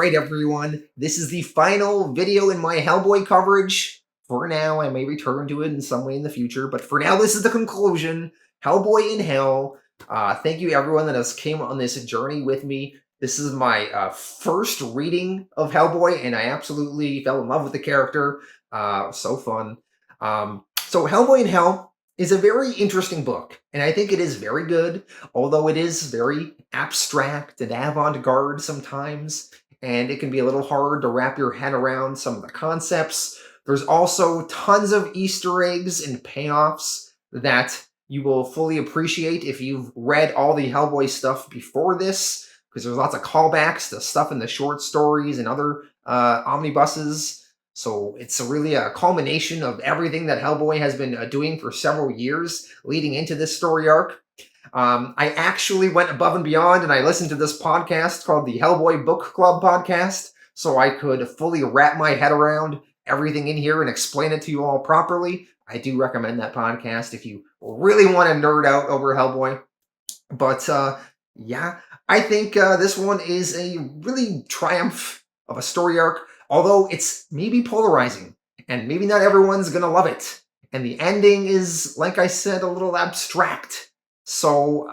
Alright everyone, this is the final video in my Hellboy coverage. For now, I may return to it in some way in the future, but for now this is the conclusion. Hellboy in Hell. Thank you everyone that has came on this journey with me. This is my first reading of Hellboy, and I absolutely fell in love with the character. So fun. So Hellboy in Hell is a very interesting book, and I think it is very good, although it is very abstract and avant-garde sometimes, and it can be a little hard to wrap your head around some of the concepts. There's also tons of Easter eggs and payoffs that you will fully appreciate if you've read all the Hellboy stuff before this, because there's lots of callbacks to stuff in the short stories and other omnibuses. So it's really a culmination of everything that Hellboy has been doing for several years leading into this story arc. I actually went above and beyond, and I listened to this podcast called the Hellboy Book Club podcast, so I could fully wrap my head around everything in here and explain it to you all properly. I do recommend that podcast if you really want to nerd out over Hellboy. But yeah, I think this one is a really triumph of a story arc. Although it's maybe polarizing, and maybe not everyone's gonna love it. And the ending is, like I said, a little abstract. So,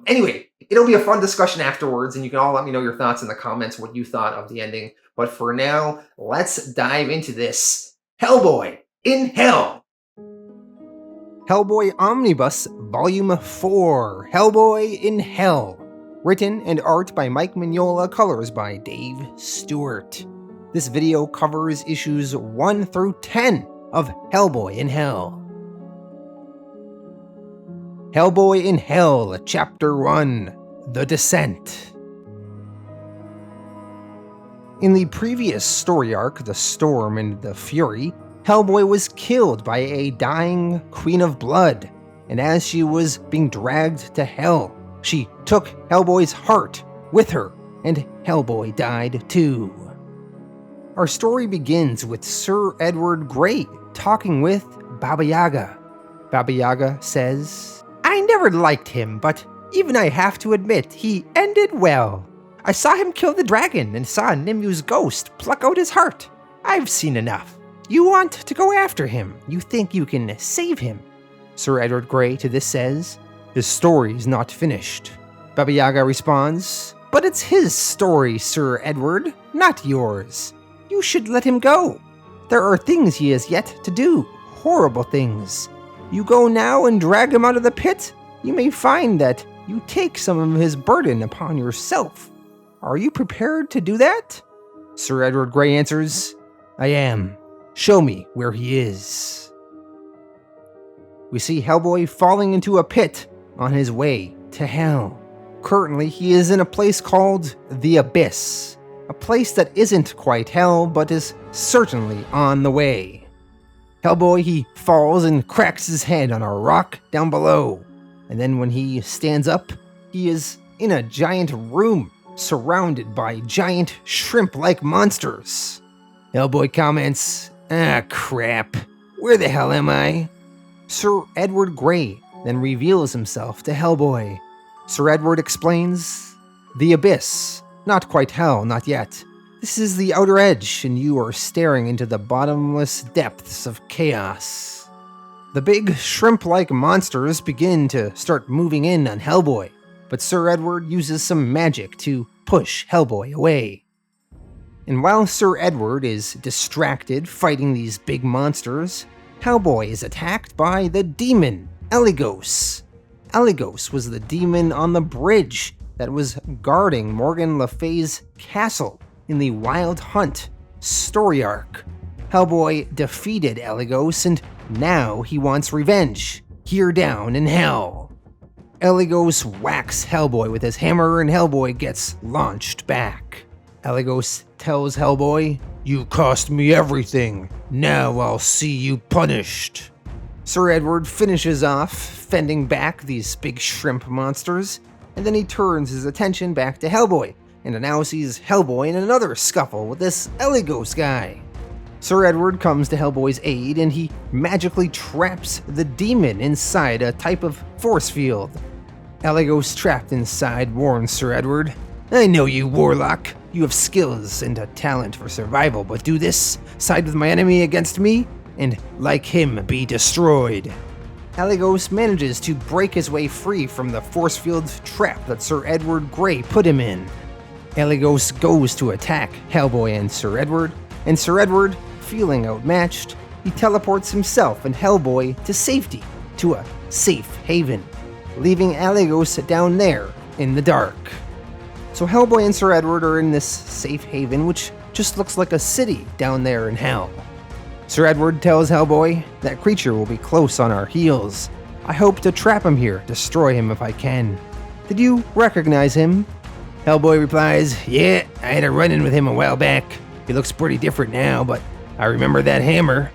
anyway, it'll be a fun discussion afterwards, and you can all let me know your thoughts in the comments, what you thought of the ending. But for now, let's dive into this. Hellboy in Hell! Hellboy Omnibus Volume 4, Hellboy in Hell. Written and art by Mike Mignola, colors by Dave Stewart. This video covers issues 1 through 10 of Hellboy in Hell. Hellboy in Hell, Chapter 1, The Descent. In the previous story arc, The Storm and the Fury, Hellboy was killed by a dying Queen of Blood, and as she was being dragged to Hell, she took Hellboy's heart with her, and Hellboy died too. Our story begins with Sir Edward Grey talking with Baba Yaga. Baba Yaga says, "I never liked him, but even I have to admit he ended well. I saw him kill the dragon and saw Nimu's ghost pluck out his heart. I've seen enough. You want to go after him. You think you can save him." Sir Edward Grey to this says, "His story's not finished." Baba Yaga responds, "But it's his story, Sir Edward, not yours. You should let him go. There are things he has yet to do, horrible things. You go now and drag him out of the pit, you may find that you take some of his burden upon yourself. Are you prepared to do that?" Sir Edward Grey answers, "I am. Show me where he is." We see Hellboy falling into a pit on his way to Hell. Currently, he is in a place called the Abyss. A place that isn't quite Hell, but is certainly on the way. Hellboy, he falls and cracks his head on a rock down below. And then when he stands up, he is in a giant room surrounded by giant shrimp-like monsters. Hellboy comments, "Ah, crap. Where the hell am I?" Sir Edward Grey then reveals himself to Hellboy. Sir Edward explains, "The Abyss. Not quite Hell, not yet. This is the outer edge, and you are staring into the bottomless depths of chaos." The big shrimp-like monsters begin to start moving in on Hellboy, but Sir Edward uses some magic to push Hellboy away. And while Sir Edward is distracted fighting these big monsters, Hellboy is attacked by the demon, Eligos. Eligos was the demon on the bridge that was guarding Morgan Le Fay's castle in the Wild Hunt story arc. Hellboy defeated Eligos, and now he wants revenge, here down in Hell. Eligos whacks Hellboy with his hammer, and Hellboy gets launched back. Eligos tells Hellboy, "You cost me everything. Now I'll see you punished." Sir Edward finishes off fending back these big shrimp monsters, and then he turns his attention back to Hellboy, and now sees Hellboy in another scuffle with this Eligos guy. Sir Edward comes to Hellboy's aid, and he magically traps the demon inside a type of force field. Eligos trapped inside warns Sir Edward, I know you, warlock. You have skills and a talent for survival, but do this, side with my enemy against me, and like him, be destroyed. Aligos manages to break his way free from the force field trap that Sir Edward Grey put him in. Aligos goes to attack Hellboy and Sir Edward, feeling outmatched, he teleports himself and Hellboy to safety, to a safe haven, leaving Aligos down there in the dark. So Hellboy and Sir Edward are in this safe haven, which just looks like a city down there in hell. Sir Edward tells Hellboy, that creature will be close on our heels. I hope to trap him here, destroy him if I can. Did you recognize him? Hellboy replies, yeah, I had a run-in with him a while back. He looks pretty different now, but I remember that hammer.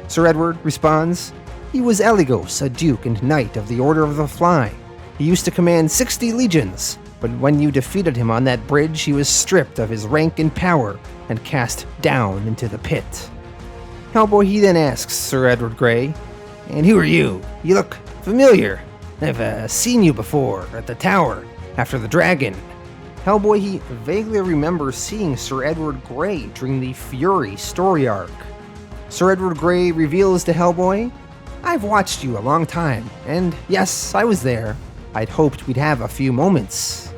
Sir Edward responds, he was Aligos, a duke and knight of the Order of the Fly. He used to command 60 legions, but when you defeated him on that bridge, he was stripped of his rank and power and cast down into the pit. Hellboy he then asks Sir Edward Grey, and who are you? You look familiar. I've seen you before at the tower after the dragon. Hellboy he vaguely remembers seeing Sir Edward Grey during the Fury story arc. Sir Edward Grey reveals to Hellboy, I've watched you a long time, and yes, I was there. I'd hoped we'd have a few moments.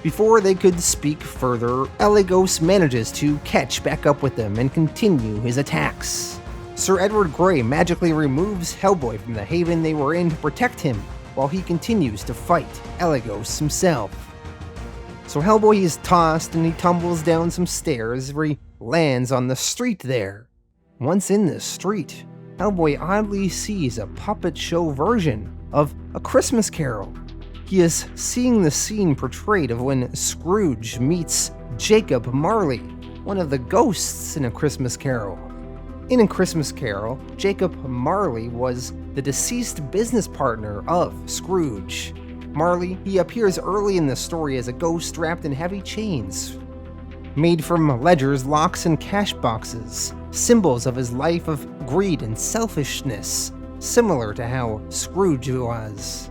Before they could speak further, Aligos manages to catch back up with them and continue his attacks. Sir Edward Grey magically removes Hellboy from the haven they were in to protect him, while he continues to fight Aligos himself. So Hellboy is tossed and he tumbles down some stairs where he lands on the street there. Once in the street, Hellboy oddly sees a puppet show version of A Christmas Carol. He is seeing the scene portrayed of when Scrooge meets Jacob Marley, one of the ghosts in A Christmas Carol. In A Christmas Carol, Jacob Marley was the deceased business partner of Scrooge. Marley, he appears early in the story as a ghost wrapped in heavy chains, made from ledgers, locks, and cash boxes, symbols of his life of greed and selfishness, similar to how Scrooge was.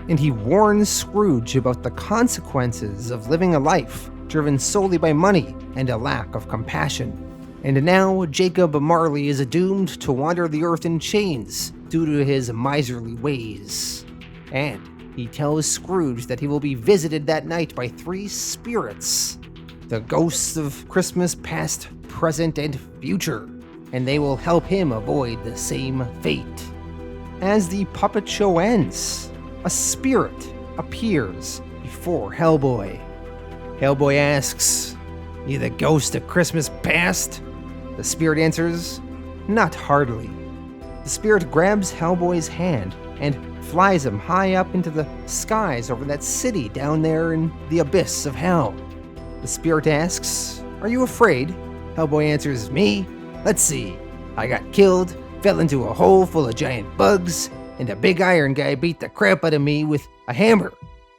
And he warns Scrooge about the consequences of living a life driven solely by money and a lack of compassion. And now Jacob Marley is doomed to wander the earth in chains due to his miserly ways. And he tells Scrooge that he will be visited that night by 3 spirits, the ghosts of Christmas past, present, and future, and they will help him avoid the same fate. As the puppet show ends, a spirit appears before Hellboy. Hellboy asks, you the ghost of Christmas past? The spirit answers, not hardly. The spirit grabs Hellboy's hand and flies him high up into the skies over that city down there in the abyss of hell. The spirit asks, are you afraid? Hellboy answers, me? Let's see. I got killed, fell into a hole full of giant bugs, and a big iron guy beat the crap out of me with a hammer.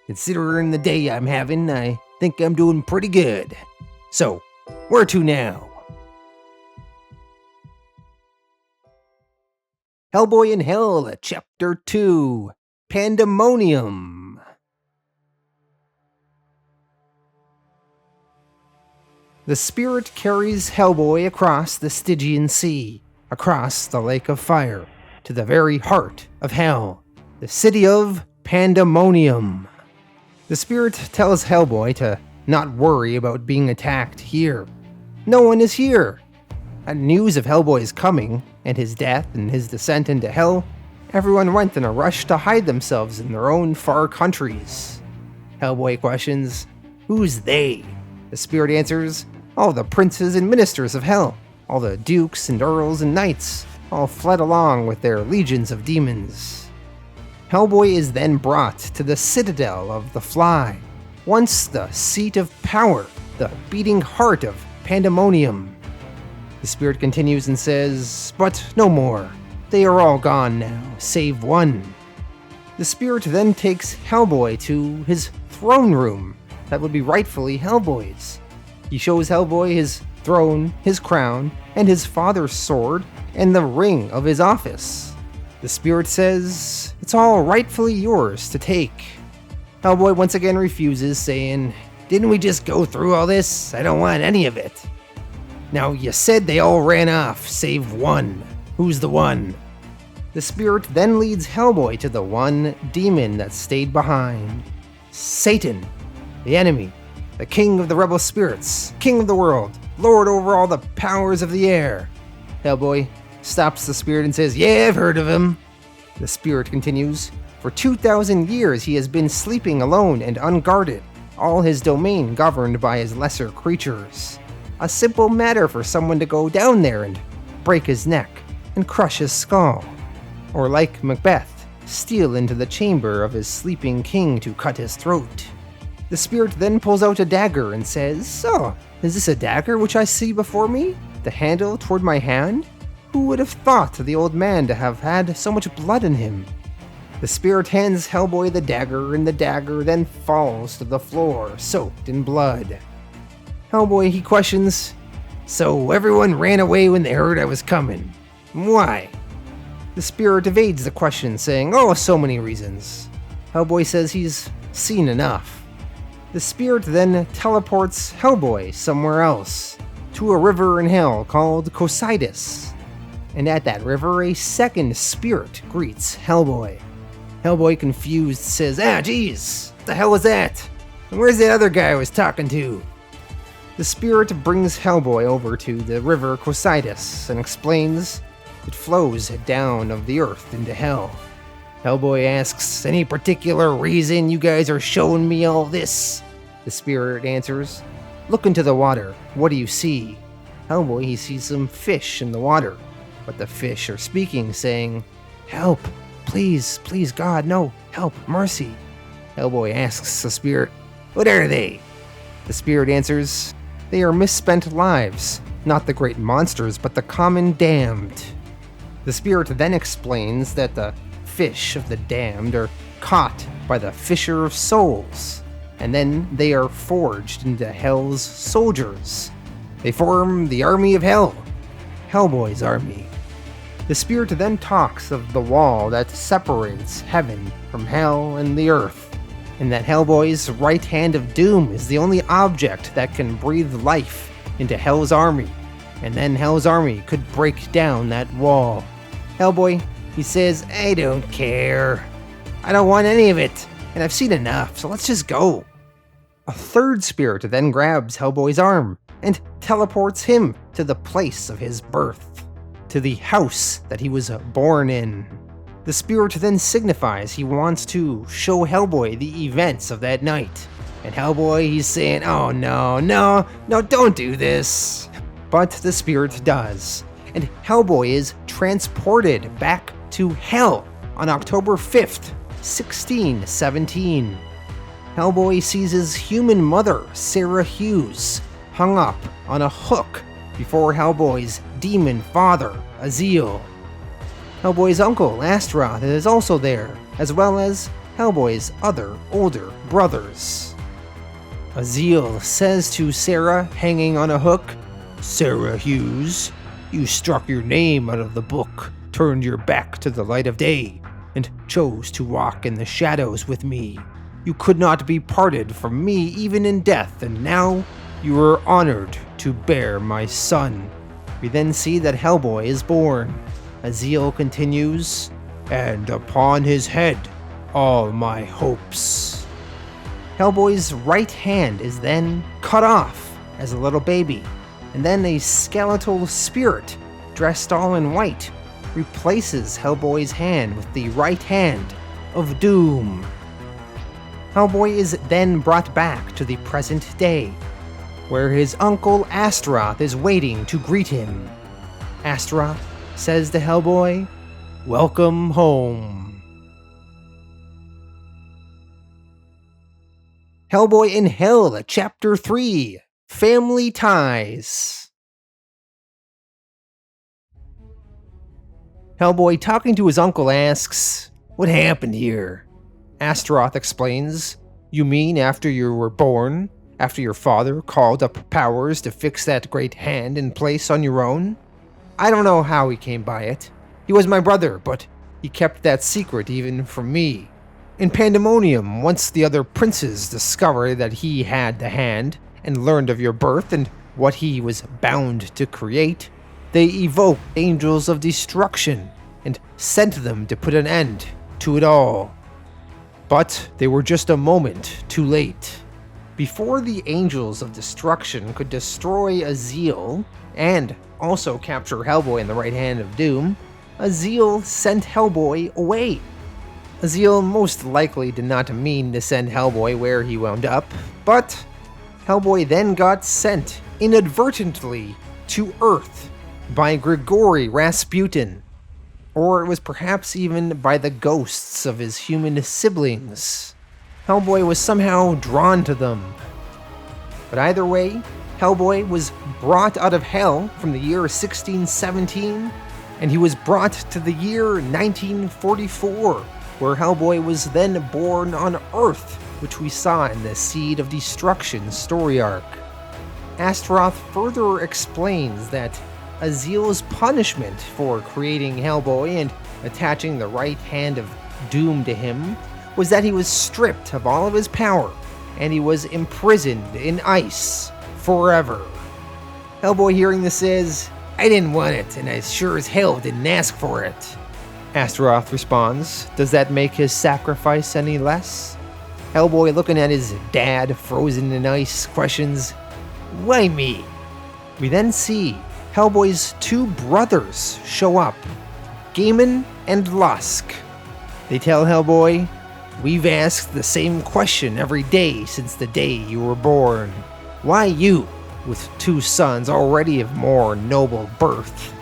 Considering the day I'm having, I think I'm doing pretty good. So, where to now? Hellboy in Hell, Chapter 2, Pandemonium. The spirit carries Hellboy across the Stygian Sea, across the Lake of Fire, to the very heart of Hell, the city of Pandemonium. The spirit tells Hellboy to not worry about being attacked here. No one is here. At news of Hellboy's coming, and his death and his descent into hell, everyone went in a rush to hide themselves in their own far countries. Hellboy questions, who's they? The spirit answers, all the princes and ministers of hell, all the dukes and earls and knights, all fled along with their legions of demons. Hellboy is then brought to the citadel of the Fly, once the seat of power, the beating heart of Pandemonium. The spirit continues and says, but no more. They are all gone now, save one. The spirit then takes Hellboy to his throne room that would be rightfully Hellboy's. He shows Hellboy his throne, his crown, and his father's sword, and the ring of his office. The spirit says, it's all rightfully yours to take. Hellboy once again refuses, saying, Didn't we just go through all this? I don't want any of it. Now, you said they all ran off, save one. Who's the one? The spirit then leads Hellboy to the one demon that stayed behind. Satan, the enemy, the king of the rebel spirits, king of the world, lord over all the powers of the air. Hellboy stops the spirit and says, "Yeah, I've heard of him." The spirit continues, "For 2,000 years he has been sleeping alone and unguarded, all his domain governed by his lesser creatures. A simple matter for someone to go down there and break his neck and crush his skull. Or like Macbeth, steal into the chamber of his sleeping king to cut his throat." The spirit then pulls out a dagger and says, "So, is this a dagger which I see before me? The handle toward my hand? Who would have thought the old man to have had so much blood in him?" The spirit hands Hellboy the dagger, and the dagger then falls to the floor, soaked in blood. Hellboy, he questions, "So everyone ran away when they heard I was coming. Why?" The spirit evades the question, saying, "Oh, so many reasons." Hellboy says he's seen enough. The spirit then teleports Hellboy somewhere else, to a river in hell called Cocytus. And at that river, a second spirit greets Hellboy. Hellboy, confused, says, geez, what the hell was that? And where's that other guy I was talking to?" The spirit brings Hellboy over to the river Cocytus and explains it flows down of the earth into hell. Hellboy asks, "Any particular reason you guys are showing me all this?" The spirit answers, "Look into the water. What do you see?" Hellboy, he sees some fish in the water, but the fish are speaking, saying, "Help, please, please God, no, help, mercy." Hellboy asks the spirit, "What are they?" The spirit answers, "They are misspent lives, not the great monsters, but the common damned." The spirit then explains that the fish of the damned are caught by the Fisher of Souls, and then they are forged into Hell's soldiers. They form the army of Hell, Hellboy's army. The spirit then talks of the wall that separates heaven from hell and the earth, and that Hellboy's right hand of doom is the only object that can breathe life into Hell's army, and then Hell's army could break down that wall. Hellboy, he says, "I don't care. I don't want any of it, and I've seen enough, so let's just go." A third spirit then grabs Hellboy's arm and teleports him to the place of his birth, to the house that he was born in. The spirit then signifies he wants to show Hellboy the events of that night. And Hellboy, he's saying, "Oh no, don't do this." But the spirit does, and Hellboy is transported back to Hell on October 5th, 1617. Hellboy sees his human mother, Sarah Hughes, hung up on a hook before Hellboy's demon father, Aziel. Hellboy's uncle, Astaroth, is also there, as well as Hellboy's other older brothers. Aziel says to Sarah, hanging on a hook, "Sarah Hughes, you struck your name out of the book, turned your back to the light of day, and chose to walk in the shadows with me. You could not be parted from me even in death, and now you are honored to bear my son." We then see that Hellboy is born. Aziel continues, "And upon his head all my hopes." Hellboy's right hand is then cut off as a little baby, and then a skeletal spirit, dressed all in white, replaces Hellboy's hand with the right hand of doom. Hellboy is then brought back to the present day, where his uncle Astaroth is waiting to greet him. Astaroth says to Hellboy, "Welcome home." Hellboy in Hell, Chapter 3, Family Ties. Hellboy, talking to his uncle, asks, "What happened here?" Astaroth explains, "You mean after you were born? After your father called up powers to fix that great hand in place on your own? I don't know how he came by it. He was my brother, but he kept that secret even from me. In Pandemonium, once the other princes discovered that he had the hand and learned of your birth and what he was bound to create, they evoked angels of destruction and sent them to put an end to it all. But they were just a moment too late. Before the angels of destruction could destroy Azil and also capture Hellboy in the right hand of doom, Azil sent Hellboy away. Azil most likely did not mean to send Hellboy where he wound up, but Hellboy then got sent inadvertently to Earth by Grigory Rasputin, or it was perhaps even by the ghosts of his human siblings. Hellboy was somehow drawn to them. But either way, Hellboy was brought out of hell from the year 1617, and he was brought to the year 1944, where Hellboy was then born on Earth, which we saw in the Seed of Destruction story arc. Astaroth further explains that Azil's punishment for creating Hellboy and attaching the right hand of doom to him was that he was stripped of all of his power, and he was imprisoned in ice forever. Hellboy, hearing this, says, "I didn't want it, and I sure as hell didn't ask for it." Astaroth responds, "Does that make his sacrifice any less?" Hellboy, looking at his dad frozen in ice, questions, "Why me?" We then see Hellboy's two brothers show up, Gaiman and Lusk. They tell Hellboy, "We've asked the same question every day since the day you were born. Why you, with two sons already of more noble birth?"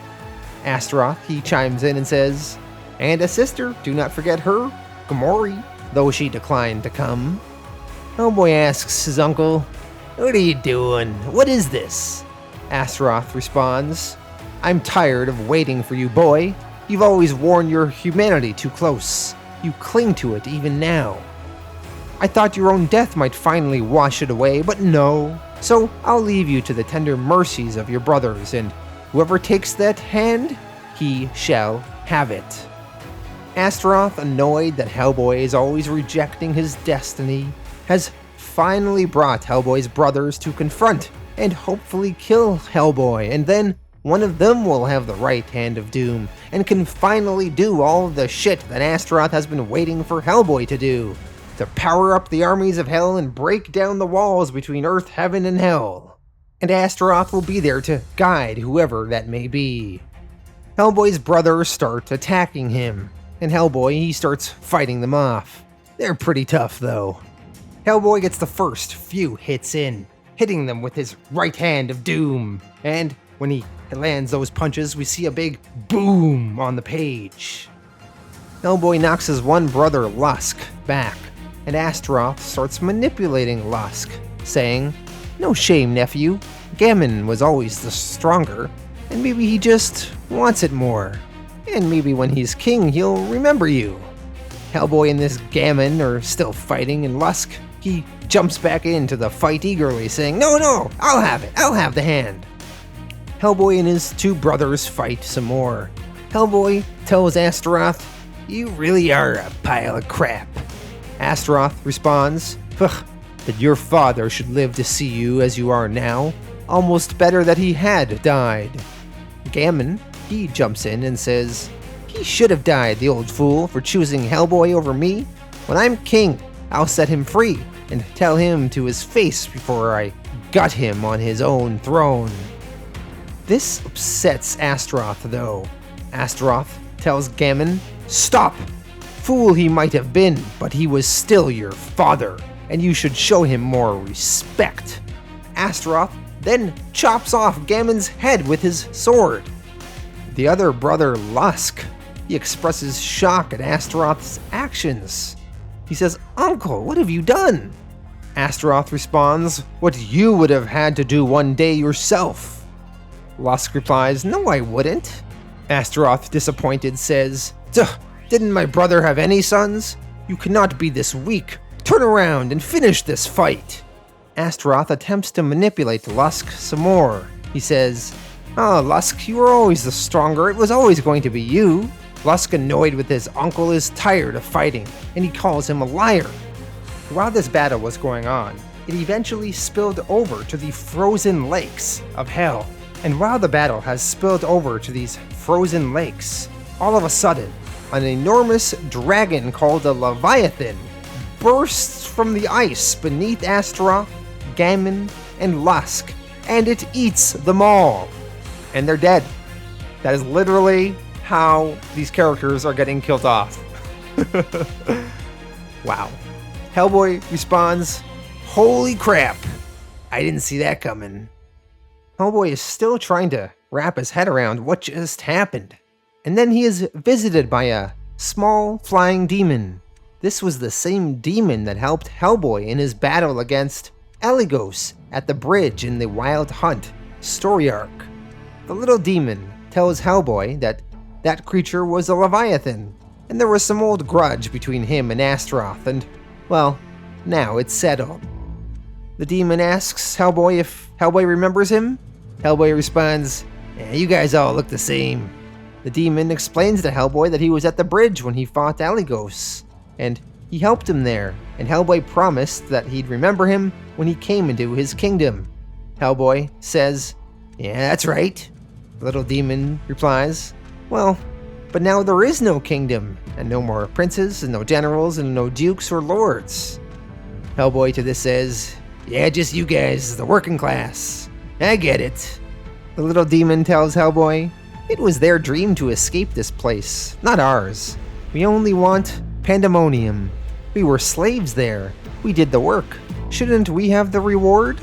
Astaroth, he chimes in and says, "And a sister, do not forget her, Gamori, though she declined to come." Hellboy asks his uncle, "What are you doing? What is this?" Astaroth responds, "I'm tired of waiting for you, boy. You've always worn your humanity too close. You cling to it even now. I thought your own death might finally wash it away, but no. So I'll leave you to the tender mercies of your brothers, and whoever takes that hand, he shall have it." Astaroth, annoyed that Hellboy is always rejecting his destiny, has finally brought Hellboy's brothers to confront and hopefully kill Hellboy, and then one of them will have the right hand of doom and can finally do all the shit that Astaroth has been waiting for Hellboy to do, to power up the armies of hell and break down the walls between Earth, Heaven, and Hell. And Astaroth will be there to guide whoever that may be. Hellboy's brothers start attacking him, and Hellboy, he starts fighting them off. They're pretty tough though. Hellboy gets the first few hits in, hitting them with his right hand of doom, and when he lands those punches, we see a big boom on the page. Hellboy knocks his one brother Lusk back, and Astaroth starts manipulating Lusk, saying, "No shame, nephew. Gammon was always the stronger, and maybe he just wants it more. And maybe when he's king, he'll remember you." Hellboy and this Gammon are still fighting, and Lusk, he jumps back into the fight eagerly, saying, No, I'll have it. I'll have the hand." Hellboy and his two brothers fight some more. Hellboy tells Astaroth, "You really are a pile of crap." Astaroth responds, "Ugh, that your father should live to see you as you are now. Almost better that he had died." Gammon, he jumps in and says, "He should have died, the old fool, for choosing Hellboy over me. When I'm king, I'll set him free and tell him to his face before I gut him on his own throne." This upsets Astaroth though. Astaroth tells Gammon, "Stop! Fool he might have been, but he was still your father, and you should show him more respect." Astaroth then chops off Gammon's head with his sword. The other brother, Lusk, he expresses shock at Astaroth's actions. He says, "Uncle, what have you done?" Astaroth responds, "What you would have had to do one day yourself." Lusk replies, "No, I wouldn't." Astaroth, disappointed, says, "Duh, didn't my brother have any sons? You cannot be this weak. Turn around and finish this fight." Astaroth attempts to manipulate Lusk some more. He says, "Oh, Lusk, you were always the stronger. It was always going to be you." Lusk, annoyed with his uncle, is tired of fighting, and he calls him a liar. While this battle was going on, it eventually spilled over to the frozen lakes of hell. And while the battle has spilled over to these frozen lakes, all of a sudden, an enormous dragon called a Leviathan bursts from the ice beneath Astaroth, Gammon, and Lusk, and it eats them all. And they're dead. That is literally how these characters are getting killed off. Wow. Hellboy responds, "Holy crap, I didn't see that coming." Hellboy is still trying to wrap his head around what just happened. And then he is visited by a small flying demon. This was the same demon that helped Hellboy in his battle against Eligos at the bridge in the Wild Hunt story arc. The little demon tells Hellboy that that creature was a Leviathan, and there was some old grudge between him and Astaroth, and, well, now it's settled. The demon asks Hellboy if Hellboy remembers him. Hellboy responds, "You guys all look the same." The demon explains to Hellboy that he was at the bridge when he fought Eligos, and he helped him there, and Hellboy promised that he'd remember him when he came into his kingdom. Hellboy says, "Yeah, that's right." The little demon replies, "Well, but now there is no kingdom, and no more princes, and no generals, and no dukes or lords." Hellboy to this says, "Yeah, just you guys, the working class. I get it." The little demon tells Hellboy, "It was their dream to escape this place, not ours. We only want Pandemonium. We were slaves there. We did the work. Shouldn't we have the reward?"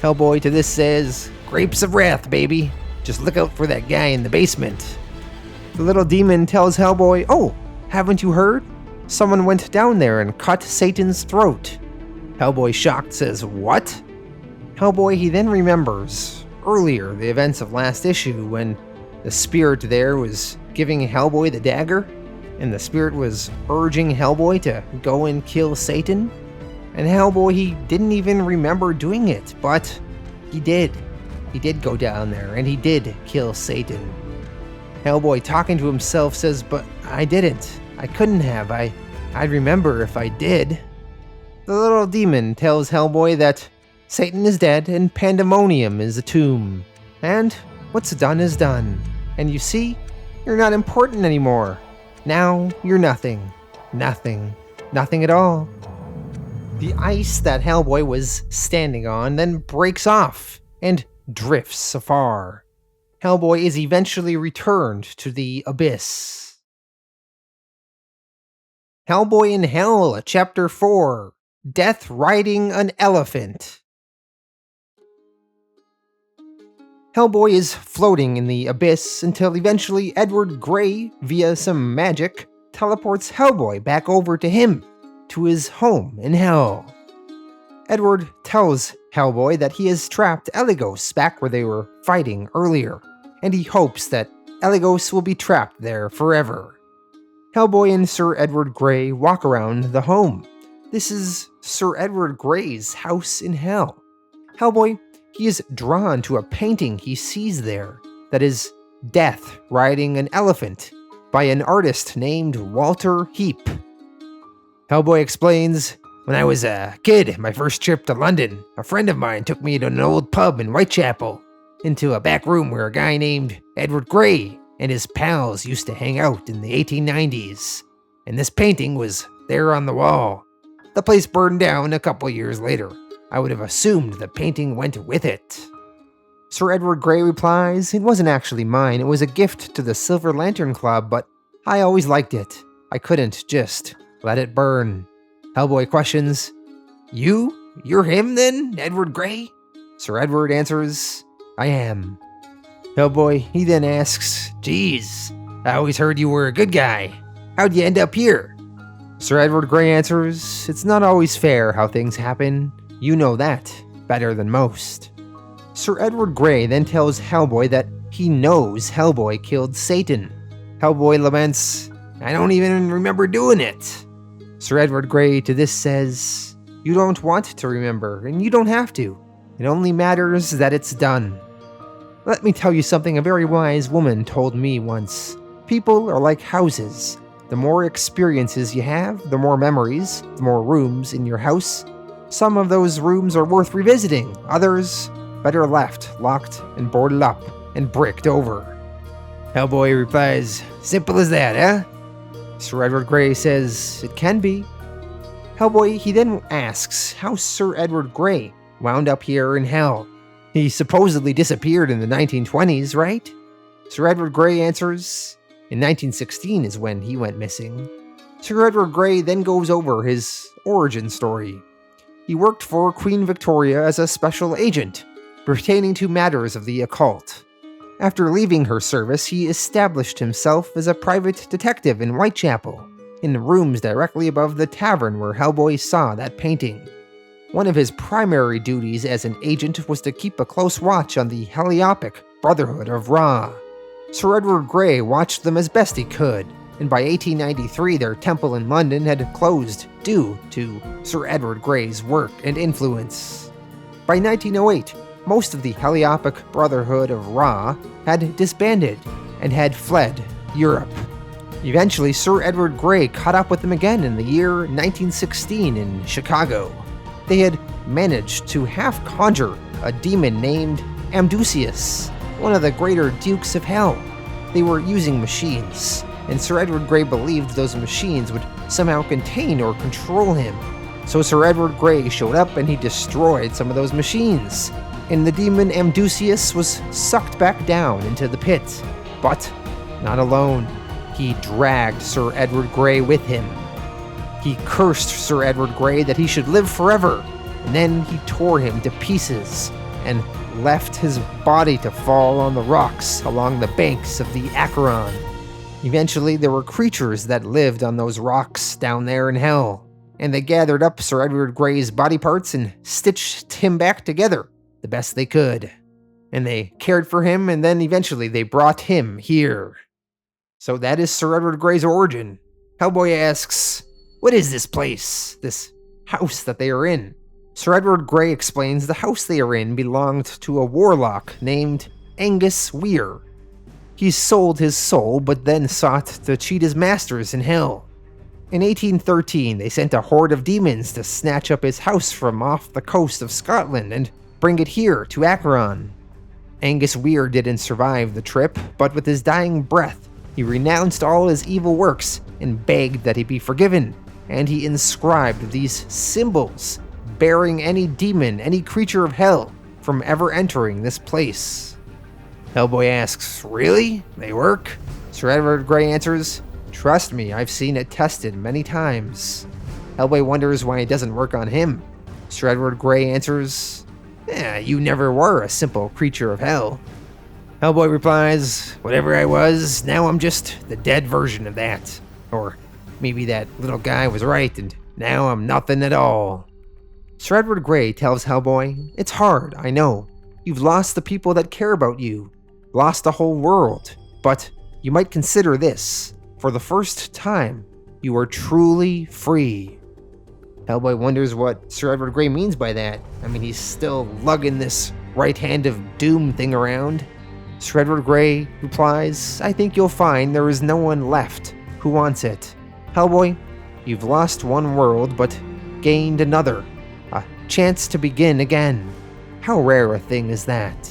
Hellboy to this says, "Grapes of wrath, baby. Just look out for that guy in the basement." The little demon tells Hellboy, "Oh, haven't you heard? Someone went down there and cut Satan's throat." Hellboy, shocked, says, "What?" Hellboy, he then remembers earlier the events of last issue when the spirit there was giving Hellboy the dagger, and the spirit was urging Hellboy to go and kill Satan. And Hellboy, he didn't even remember doing it, but he did. He did go down there, and he did kill Satan. Hellboy, talking to himself, says, "But I didn't. I couldn't have. I'd remember if I did." The little demon tells Hellboy that Satan is dead and Pandemonium is a tomb. And what's done is done. And you see, you're not important anymore. Now you're nothing. Nothing. Nothing at all. The ice that Hellboy was standing on then breaks off and drifts afar. Hellboy is eventually returned to the abyss. Hellboy in Hell, Chapter 4, Death Riding an Elephant. Hellboy is floating in the abyss until eventually Edward Grey, via some magic, teleports Hellboy back over to him, to his home in Hell. Edward tells Hellboy that he has trapped Eligos back where they were fighting earlier, and he hopes that Eligos will be trapped there forever. Hellboy and Sir Edward Grey walk around the home. This is Sir Edward Grey's house in Hell. Hellboy, he is drawn to a painting he sees there that is Death Riding an Elephant by an artist named Walter Heap. Hellboy explains, "When I was a kid, my first trip to London, a friend of mine took me to an old pub in Whitechapel, into a back room where a guy named Edward Grey and his pals used to hang out in the 1890s, and this painting was there on the wall. The place burned down a couple years later. I would have assumed the painting went with it." Sir Edward Grey replies, "It wasn't actually mine. It was a gift to the Silver Lantern Club, but I always liked it. I couldn't just let it burn." Hellboy questions, You're him then, Edward Grey?" Sir Edward answers, "I am." Hellboy, he then asks, "Geez, I always heard you were a good guy. How'd you end up here?" Sir Edward Grey answers, "It's not always fair how things happen. You know that better than most." Sir Edward Grey then tells Hellboy that he knows Hellboy killed Satan. Hellboy laments, "I don't even remember doing it." Sir Edward Grey to this says, "You don't want to remember, and you don't have to. It only matters that it's done. Let me tell you something a very wise woman told me once. People are like houses. The more experiences you have, the more memories, the more rooms in your house. Some of those rooms are worth revisiting, others better left locked and boarded up and bricked over. Hellboy replies, "Simple as that, eh?" Sir Edward Grey says, "It can be." Hellboy, he then asks how Sir Edward Grey wound up here in Hell. He supposedly disappeared in the 1920s, right? Sir Edward Grey answers, in 1916 is when he went missing. Sir Edward Grey then goes over his origin story. He worked for Queen Victoria as a special agent, pertaining to matters of the occult. After leaving her service, he established himself as a private detective in Whitechapel, in rooms directly above the tavern where Hellboy saw that painting. One of his primary duties as an agent was to keep a close watch on the Heliopic Brotherhood of Ra. Sir Edward Grey watched them as best he could, and by 1893 their temple in London had closed due to Sir Edward Grey's work and influence. By 1908, most of the Heliopic Brotherhood of Ra had disbanded and had fled Europe. Eventually, Sir Edward Grey caught up with them again in the year 1916 in Chicago. They had managed to half-conjure a demon named Amdusius, one of the greater dukes of hell. They were using machines, and Sir Edward Grey believed those machines would somehow contain or control him. So Sir Edward Grey showed up and he destroyed some of those machines, and the demon Amdusius was sucked back down into the pit. But not alone. He dragged Sir Edward Grey with him. He cursed Sir Edward Grey that he should live forever, and then he tore him to pieces and left his body to fall on the rocks along the banks of the Acheron. Eventually, there were creatures that lived on those rocks down there in hell, and they gathered up Sir Edward Grey's body parts and stitched him back together the best they could. And they cared for him, and then eventually they brought him here. So that is Sir Edward Grey's origin. Hellboy asks, "What is this place, this house that they are in?" Sir Edward Grey explains the house they are in belonged to a warlock named Angus Weir. He sold his soul, but then sought to cheat his masters in hell. In 1813, they sent a horde of demons to snatch up his house from off the coast of Scotland and bring it here to Acheron. Angus Weir didn't survive the trip, but with his dying breath, he renounced all his evil works and begged that he be forgiven, and he inscribed these symbols, bearing any demon, any creature of hell, from ever entering this place. Hellboy asks, "Really? They work?" Sir Edward Grey answers, "Trust me, I've seen it tested many times." Hellboy wonders why it doesn't work on him. Sir Edward Grey answers, "You never were a simple creature of hell." Hellboy replies, "Whatever I was, now I'm just the dead version of that. Or maybe that little guy was right, and now I'm nothing at all." Sir Edward Grey tells Hellboy, "It's hard, I know. You've lost the people that care about you, lost the whole world, but you might consider this. For the first time, you are truly free." Hellboy wonders what Sir Edward Grey means by that. I mean, he's still lugging this right hand of doom thing around. Sir Edward Grey replies, "I think you'll find there is no one left who wants it. Hellboy, you've lost one world, but gained another. A chance to begin again. How rare a thing is that?"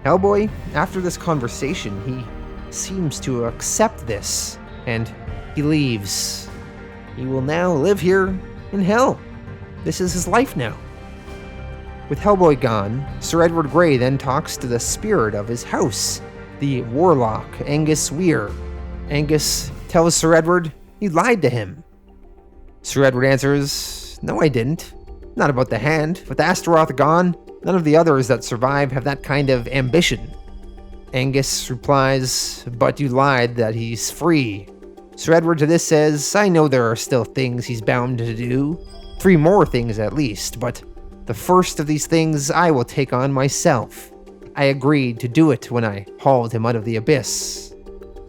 Hellboy, after this conversation, he seems to accept this, and he leaves. He will now live here in hell. This is his life now. With Hellboy gone, Sir Edward Grey then talks to the spirit of his house, the warlock Angus Weir. Angus tells Sir Edward he lied to him. Sir Edward answers, "No, I didn't. Not about the hand. With Astaroth gone, none of the others that survive have that kind of ambition." Angus replies, "But you lied that he's free." Sir Edward to this says, "I know there are still things he's bound to do. 3 more things at least, but the first of these things I will take on myself. I agreed to do it when I hauled him out of the abyss.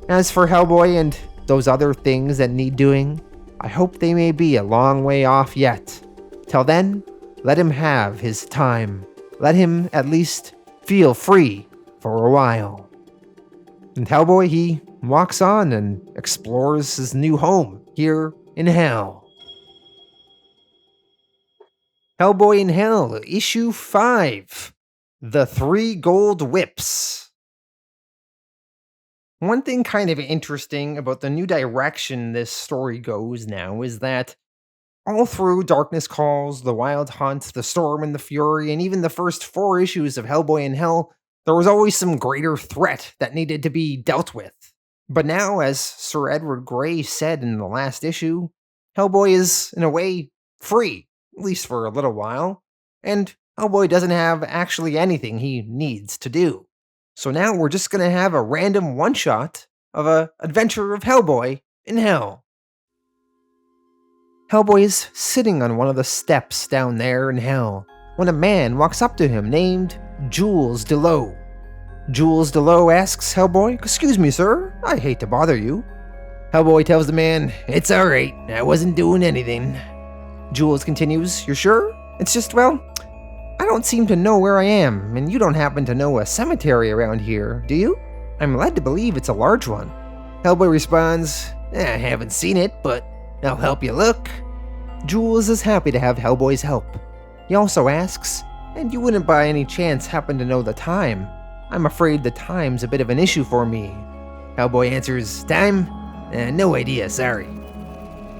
As for Hellboy and those other things that need doing, I hope they may be a long way off yet. Till then, let him have his time. Let him at least feel free for a while." And Hellboy, he walks on and explores his new home here in Hell. Hellboy in Hell, Issue 5, The 3 Gold Whips. One thing kind of interesting about the new direction this story goes now is that all through Darkness Calls, The Wild Hunt, The Storm and the Fury, and even the first 4 issues of Hellboy in Hell, there was always some greater threat that needed to be dealt with. But now, as Sir Edward Grey said in the last issue, Hellboy is, in a way, free, at least for a little while, and Hellboy doesn't have actually anything he needs to do. So now we're just gonna have a random one-shot of an adventure of Hellboy in Hell. Hellboy is sitting on one of the steps down there in Hell when a man walks up to him named Jules Delow. Jules Delow asks Hellboy, "Excuse me, sir, I hate to bother you." Hellboy tells the man, "It's alright, I wasn't doing anything." Jules continues, "You're sure? It's just, well, I don't seem to know where I am, and you don't happen to know a cemetery around here, do you? I'm led to believe it's a large one." Hellboy responds, "I haven't seen it, but I'll help you look." Jules is happy to have Hellboy's help. He also asks, "And you wouldn't by any chance happen to know the time? I'm afraid the time's a bit of an issue for me." Hellboy answers, "Time? No idea, sorry."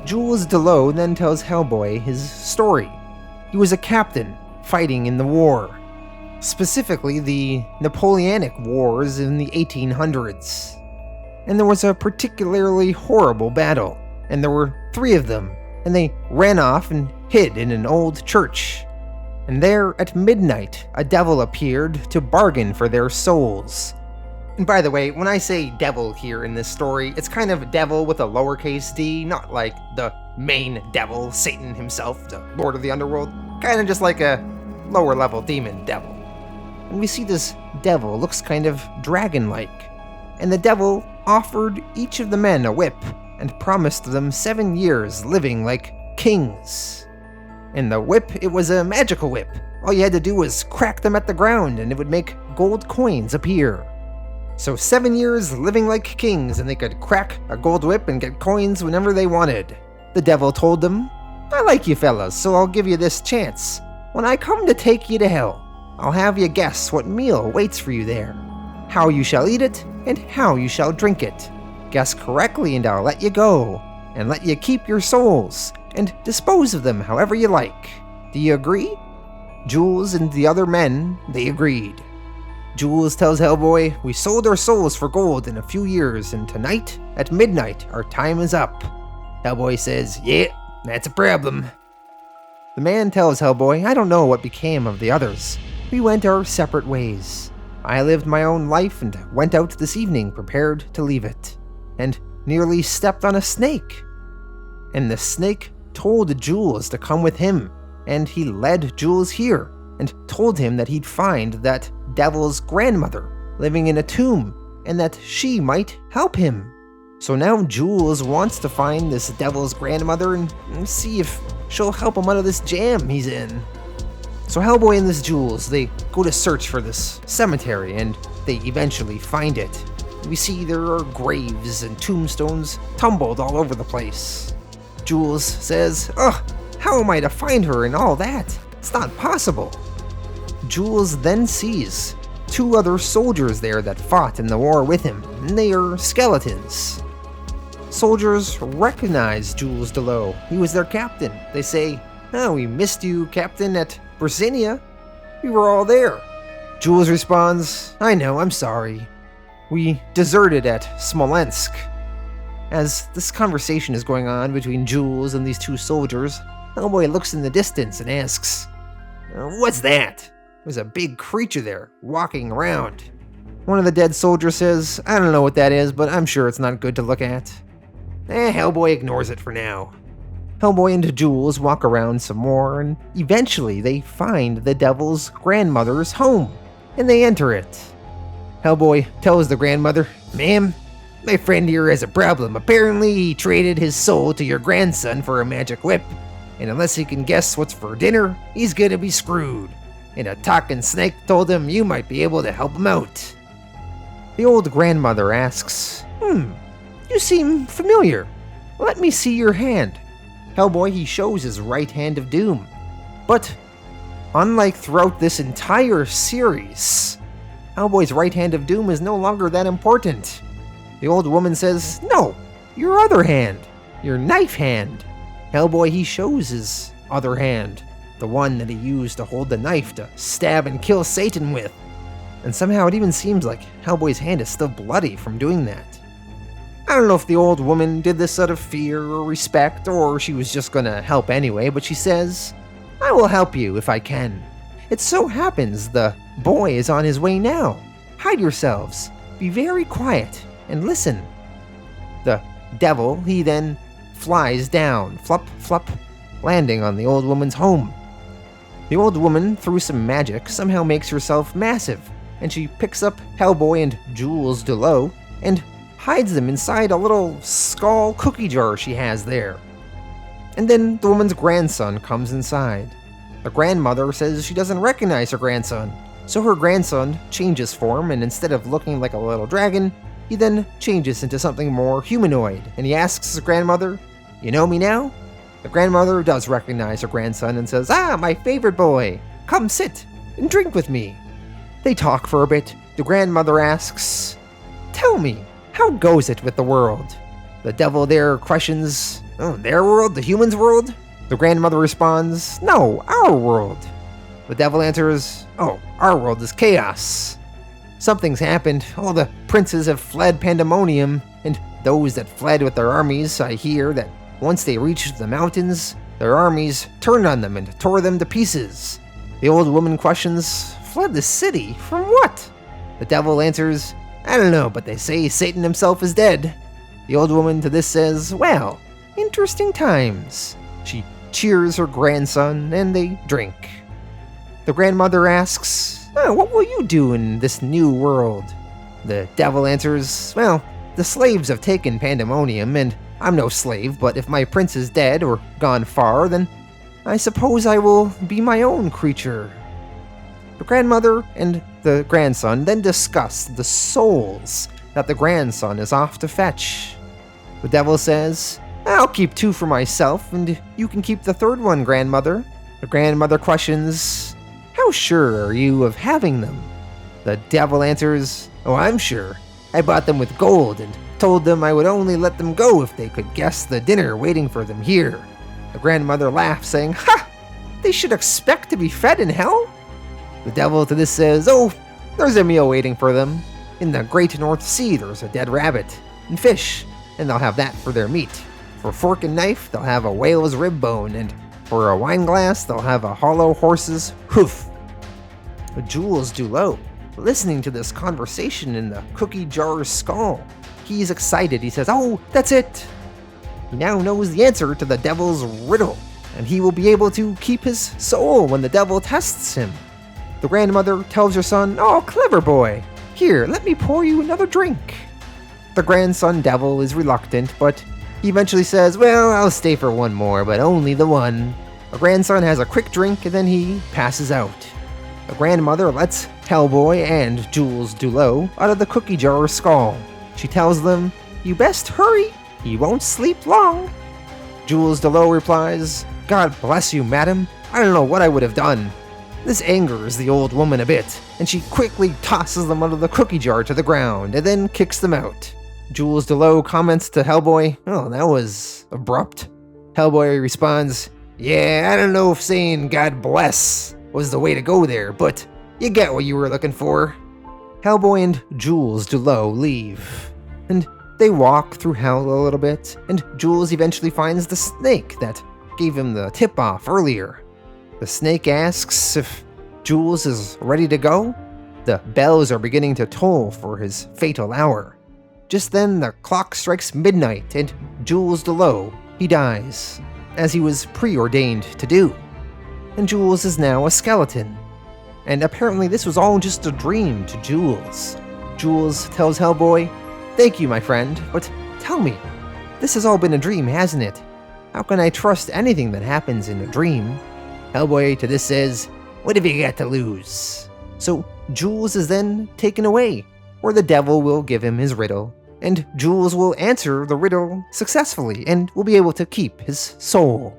Jules Delow then tells Hellboy his story. He was a captain fighting in the war, specifically the Napoleonic Wars in the 1800s. And there was a particularly horrible battle, and there were 3 of them, and they ran off and hid in an old church. And there, at midnight, a devil appeared to bargain for their souls. And by the way, when I say devil here in this story, it's kind of devil with a lowercase d, not like the main devil, Satan himself, the Lord of the Underworld. Kind of just like a lower level demon devil. And we see this devil looks kind of dragon-like. And the devil offered each of the men a whip and promised them 7 years living like kings. And the whip, it was a magical whip. All you had to do was crack them at the ground and it would make gold coins appear. So 7 years living like kings and they could crack a gold whip and get coins whenever they wanted. The devil told them, "I like you fellas, so I'll give you this chance. When I come to take you to hell, I'll have you guess what meal waits for you there, how you shall eat it, and how you shall drink it. Guess correctly and I'll let you go, and let you keep your souls, and dispose of them however you like. Do you agree?" Jules and the other men, they agreed. Jules tells Hellboy, "We sold our souls for gold in a few years, and tonight, at midnight, our time is up." Hellboy says, "Yeah, that's a problem." The man tells Hellboy, "I don't know what became of the others. We went our separate ways. I lived my own life and went out this evening prepared to leave it, and nearly stepped on a snake. And the snake told Jules to come with him, and he led Jules here, and told him that he'd find that devil's grandmother living in a tomb, and that she might help him. So now Jules wants to find this devil's grandmother and see if she'll help him out of this jam he's in." So Hellboy and this Jules, they go to search for this cemetery, and they eventually find it. We see there are graves and tombstones tumbled all over the place. Jules says, "Ugh, how am I to find her and all that? It's not possible." Jules then sees 2 other soldiers there that fought in the war with him, and they are skeletons. Soldiers recognize Jules Delow. He was their captain. They say, "Oh, we missed you, Captain, at Britannia. We were all there." Jules responds, "I know, I'm sorry. We deserted at Smolensk." As this conversation is going on between Jules and these 2 soldiers, Hellboy looks in the distance and asks, "What's that?" There's a big creature there, walking around. One of the dead soldiers says, "I don't know what that is, but I'm sure it's not good to look at." Hellboy ignores it for now. Hellboy and Jules walk around some more, and eventually they find the devil's grandmother's home, and they enter it. Hellboy tells the grandmother, "Ma'am, my friend here has a problem. Apparently he traded his soul to your grandson for a magic whip, and unless he can guess what's for dinner, he's gonna be screwed. And a talking snake told him you might be able to help him out." The old grandmother asks, you seem familiar. Let me see your hand. Hellboy, he shows his right hand of doom. But unlike throughout this entire series, Hellboy's right hand of doom is no longer that important. The old woman says, no, your other hand, your knife hand. Hellboy, he shows his other hand, the one that he used to hold the knife to stab and kill Satan with. And somehow it even seems like Hellboy's hand is still bloody from doing that. I don't know if the old woman did this out of fear or respect, or she was just gonna help anyway, but she says, I will help you if I can. It so happens the boy is on his way now. Hide yourselves, be very quiet, and listen. The devil, he then flies down, flop, flop, landing on the old woman's home. The old woman, through some magic, somehow makes herself massive, and she picks up Hellboy and Jules Delow and hides them inside a little skull cookie jar she has there. And then the woman's grandson comes inside. The grandmother says she doesn't recognize her grandson, so her grandson changes form, and instead of looking like a little dragon, he then changes into something more humanoid, and he asks his grandmother, you know me now? The grandmother does recognize her grandson and says, my favorite boy, come sit and drink with me. They talk for a bit. The grandmother asks, tell me, how goes it with the world? The devil there questions, their world, the humans' world? The grandmother responds, no, our world. The devil answers, our world is chaos. Something's happened. All the princes have fled Pandemonium, and those that fled with their armies, I hear that once they reached the mountains, their armies turned on them and tore them to pieces. The old woman questions, fled the city? From what? The devil answers, I don't know, but they say Satan himself is dead. The old woman to this says, well, interesting times. She cheers her grandson, and they drink. The grandmother asks, what will you do in this new world? The devil answers, well, the slaves have taken Pandemonium, and I'm no slave, but if my prince is dead or gone far, then I suppose I will be my own creature. The grandmother and the grandson then discuss the souls that the grandson is off to fetch. The devil says, I'll keep 2 for myself, and you can keep the 3rd one, grandmother. The grandmother questions, how sure are you of having them? The devil answers, I'm sure. I bought them with gold and told them I would only let them go if they could guess the dinner waiting for them here. The grandmother laughs, saying, ha! They should expect to be fed in hell? The devil to this says, there's a meal waiting for them. In the great North Sea there's a dead rabbit and fish, and they'll have that for their meat. For fork and knife, they'll have a whale's rib bone, and for a wine glass, they'll have a hollow horse's hoof. Jules Delow, listening to this conversation in the cookie jar's skull, he's excited. He says, that's it. He now knows the answer to the devil's riddle, and he will be able to keep his soul when the devil tests him. The grandmother tells her son, clever boy. Here, let me pour you another drink. The grandson devil is reluctant, but he eventually says, I'll stay for one more, but only the one. The grandson has a quick drink, and then he passes out. The grandmother lets Hellboy and Jules Delow out of the cookie jar skull. She tells them, you best hurry, he won't sleep long. Jules Delow replies, God bless you, madam. I don't know what I would have done. This angers the old woman a bit, and she quickly tosses them out of the cookie jar to the ground, and then kicks them out. Jules Delow comments to Hellboy, that was abrupt. Hellboy responds, yeah, I don't know if saying God bless was the way to go there, but you get what you were looking for. Hellboy and Jules Delow leave, and they walk through hell a little bit, and Jules eventually finds the snake that gave him the tip-off earlier. The snake asks if Jules is ready to go. The bells are beginning to toll for his fatal hour. Just then, the clock strikes midnight, and Jules Delow, he dies, as he was preordained to do. And Jules is now a skeleton. And apparently this was all just a dream to Jules. Jules tells Hellboy, thank you, my friend, but tell me, this has all been a dream, hasn't it? How can I trust anything that happens in a dream? Hellboy to this says, what have you got to lose? So Jules is then taken away, where the devil will give him his riddle, and Jules will answer the riddle successfully and will be able to keep his soul.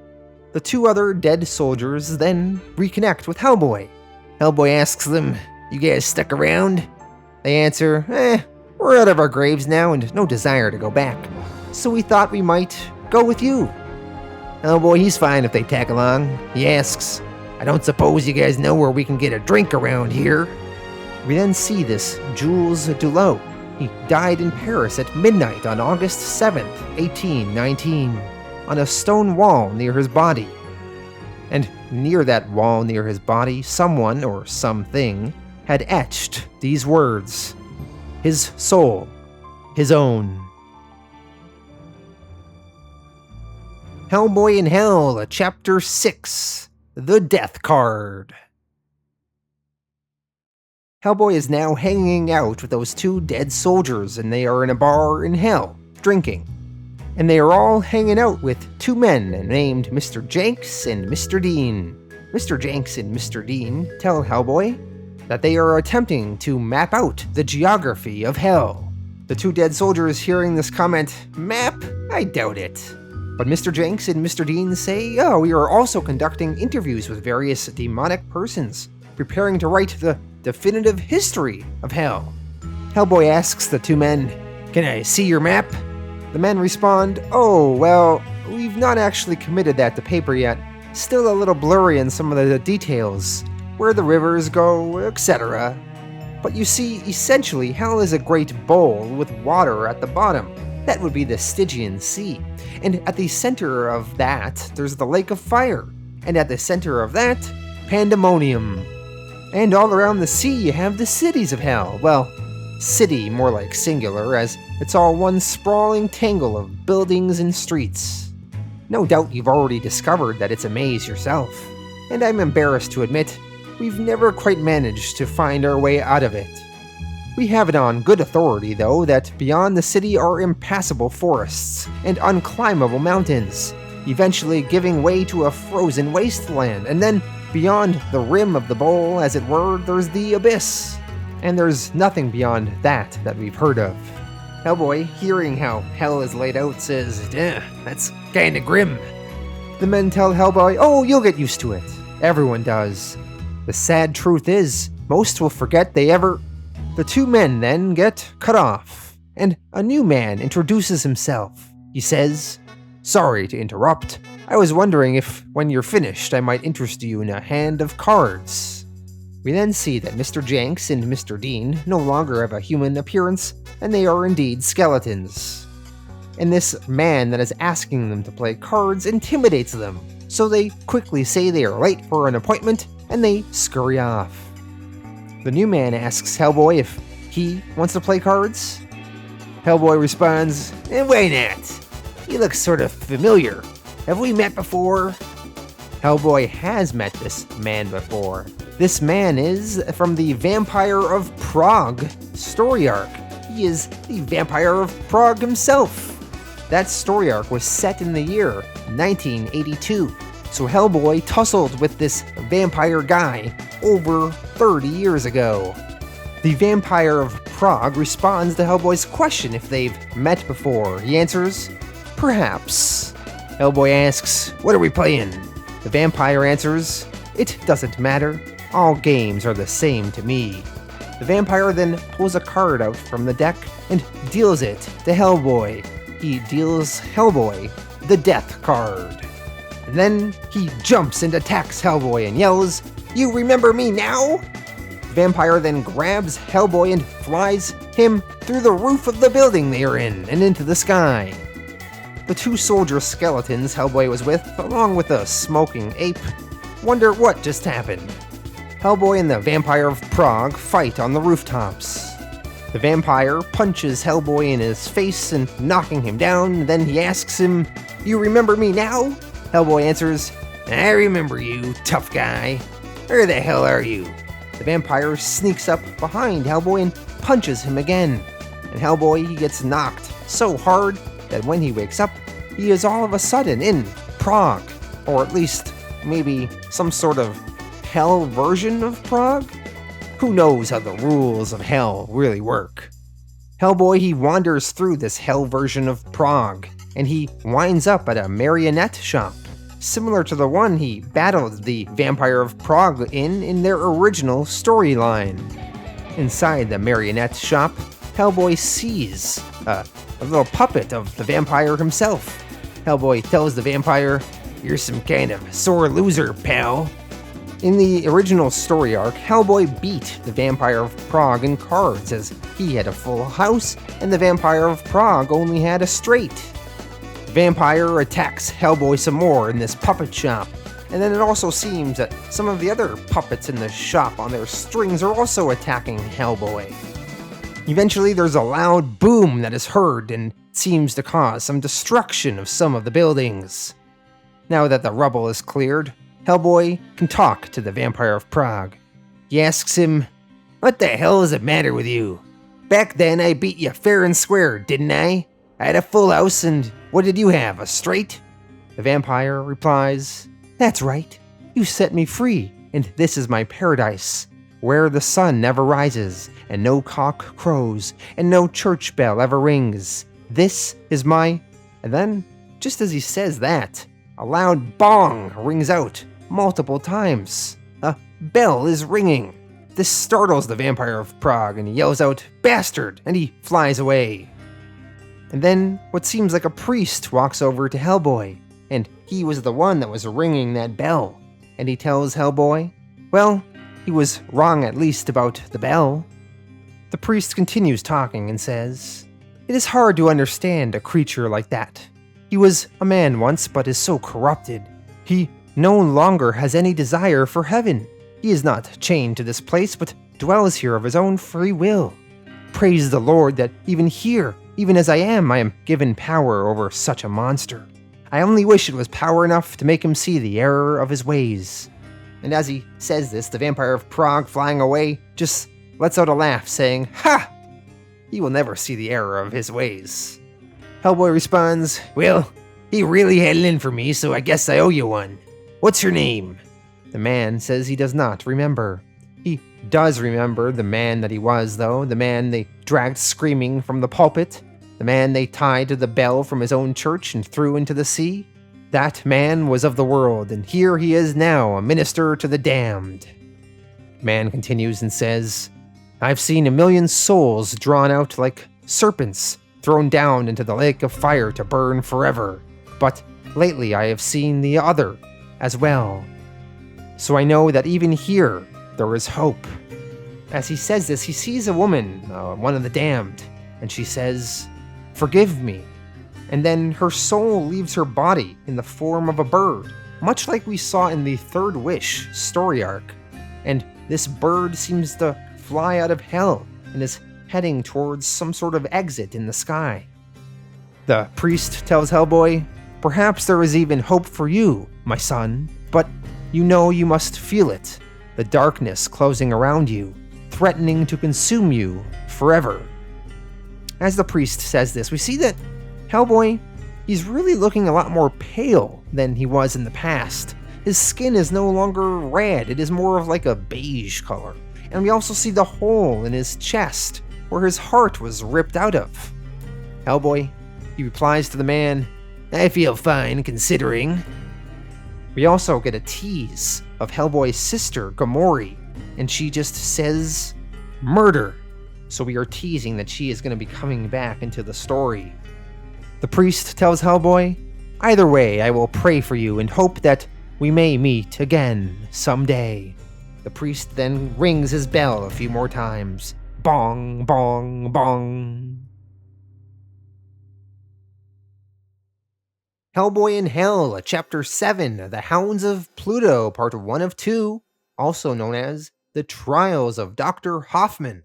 The two other dead soldiers then reconnect with Hellboy. Hellboy asks them, "You guys stuck around?" They answer, "We're out of our graves now and no desire to go back, so we thought we might go with you." Hellboy, he's fine if they tag along. He asks, "I don't suppose you guys know where we can get a drink around here?" We then see this Jules Dulot. He died in Paris at midnight on August 7th, 1819, on a stone wall near his body. And near that wall near his body, someone or something had etched these words: "His soul, his own." Hellboy in Hell, Chapter 6, The Death Card. Hellboy is now hanging out with those two dead soldiers, and they are in a bar in Hell, drinking. And they are all hanging out with two men named Mr. Jenks and Mr. Dean. Mr. Jenks and Mr. Dean tell Hellboy that they are attempting to map out the geography of Hell. The two dead soldiers hearing this comment, "Map? I doubt it." But Mr. Jenks and Mr. Dean say, "Oh, we are also conducting interviews with various demonic persons, preparing to write the definitive history of Hell." Hellboy asks the two men, "Can I see your map?" The men respond, "Oh, well, we've not actually committed that to paper yet. Still a little blurry in some of the details, where the rivers go, etc. But you see, essentially, Hell is a great bowl with water at the bottom. That would be the Stygian Sea. And at the center of that, there's the Lake of Fire. And at the center of that, Pandemonium. And all around the sea, you have the cities of Hell. Well, city more like singular, as it's all one sprawling tangle of buildings and streets. No doubt you've already discovered that it's a maze yourself. And I'm embarrassed to admit, we've never quite managed to find our way out of it. We have it on good authority, though, that beyond the city are impassable forests and unclimbable mountains, eventually giving way to a frozen wasteland, and then beyond the rim of the bowl, as it were, there's the abyss. And there's nothing beyond that we've heard of. Hellboy, hearing how Hell is laid out, says, "That's kinda grim." The men tell Hellboy, "Oh, you'll get used to it. Everyone does. The sad truth is, most will forget they ever..." The two men then get cut off, and a new man introduces himself. He says, "Sorry to interrupt. I was wondering if, when you're finished, I might interest you in a hand of cards." We then see that Mr. Jenks and Mr. Dean no longer have a human appearance, and they are indeed skeletons. And this man that is asking them to play cards intimidates them, so they quickly say they are late for an appointment, and they scurry off. The new man asks Hellboy if he wants to play cards. Hellboy responds, "Why not? He looks sort of familiar. Have we met before?" Hellboy has met this man before. This man is from the Vampire of Prague story arc. He is the Vampire of Prague himself. That story arc was set in the year 1982. So Hellboy tussled with this vampire guy over 30 years ago. The Vampire of Prague responds to Hellboy's question if they've met before. He answers, "Perhaps." Hellboy asks, "What are we playing?" The vampire answers, "It doesn't matter. All games are the same to me." The vampire then pulls a card out from the deck and deals it to Hellboy. He deals Hellboy the Death card. And then he jumps and attacks Hellboy and yells, "You remember me now?" The vampire then grabs Hellboy and flies him through the roof of the building they are in and into the sky. The two soldier skeletons Hellboy was with, along with a smoking ape, wonder what just happened. Hellboy and the Vampire of Prague fight on the rooftops. The vampire punches Hellboy in his face and knocking him down, then he asks him, "You remember me now?" Hellboy answers, "I remember you, tough guy. Where the hell are you?" The vampire sneaks up behind Hellboy and punches him again. And Hellboy, he gets knocked so hard that when he wakes up, he is all of a sudden in Prague. Or at least, maybe some sort of Hell version of Prague? Who knows how the rules of Hell really work? Hellboy, he wanders through this hell version of Prague, and he winds up at a marionette shop, similar to the one he battled the Vampire of Prague in their original storyline. Inside the marionette shop, Hellboy sees a little puppet of the vampire himself. Hellboy tells the vampire, "You're some kind of sore loser, pal." In the original story arc, Hellboy beat the Vampire of Prague in cards as he had a full house and the Vampire of Prague only had a straight. The vampire attacks Hellboy some more in this puppet shop, and then it also seems that some of the other puppets in the shop on their strings are also attacking Hellboy. Eventually, there's a loud boom that is heard and seems to cause some destruction of some of the buildings. Now that the rubble is cleared, Hellboy can talk to the Vampire of Prague. He asks him, "What the hell is the matter with you? Back then I beat you fair and square, didn't I? I had a full house, and what did you have, a straight?" The vampire replies, "That's right. You set me free, and this is my paradise, where the sun never rises, and no cock crows, and no church bell ever rings. This is my..." And then, just as he says that, a loud bong rings out multiple times. A bell is ringing. This startles the Vampire of Prague, and he yells out, "Bastard!" and he flies away. And then, what seems like a priest walks over to Hellboy, and he was the one that was ringing that bell. And he tells Hellboy, well, he was wrong at least about the bell. The priest continues talking and says, "It is hard to understand a creature like that. He was a man once, but is so corrupted. He no longer has any desire for heaven. He is not chained to this place, but dwells here of his own free will. Praise the Lord that even here, even as I am given power over such a monster. I only wish it was power enough to make him see the error of his ways." And as he says this, the Vampire of Prague, flying away, just lets out a laugh, saying, "Ha! He will never see the error of his ways." Hellboy responds, "Well, he really had it in for me, so I guess I owe you one. What's your name?" The man says he does not remember. He does remember the man that he was, though, the man they dragged screaming from the pulpit, the man they tied to the bell from his own church and threw into the sea. That man was of the world, and here he is now, a minister to the damned. The man continues and says, "I've seen 1,000,000 souls drawn out like serpents, thrown down into the lake of fire to burn forever. But lately I have seen the other as well. So I know that even here there is hope." As he says this, he sees a woman, one of the damned, and she says, "Forgive me." And then her soul leaves her body in the form of a bird, much like we saw in the Third Wish story arc. And this bird seems to fly out of hell and is heading towards some sort of exit in the sky. The priest tells Hellboy, "Perhaps there is even hope for you, my son, but you know you must feel it, the darkness closing around you, threatening to consume you forever." As the priest says this, we see that Hellboy, he's really looking a lot more pale than he was in the past. His skin is no longer red, it is more of like a beige color. And we also see the hole in his chest, where his heart was ripped out of. Hellboy, he replies to the man, "I feel fine, considering." We also get a tease of Hellboy's sister, Gamori, and she just says, "Murder." So we are teasing that she is going to be coming back into the story. The priest tells Hellboy, "Either way, I will pray for you and hope that we may meet again someday." The priest then rings his bell a few more times. Bong, bong, bong. Hellboy in Hell, Chapter 7, The Hounds of Pluto, Part 1 of 2, also known as The Trials of Dr. Hoffman.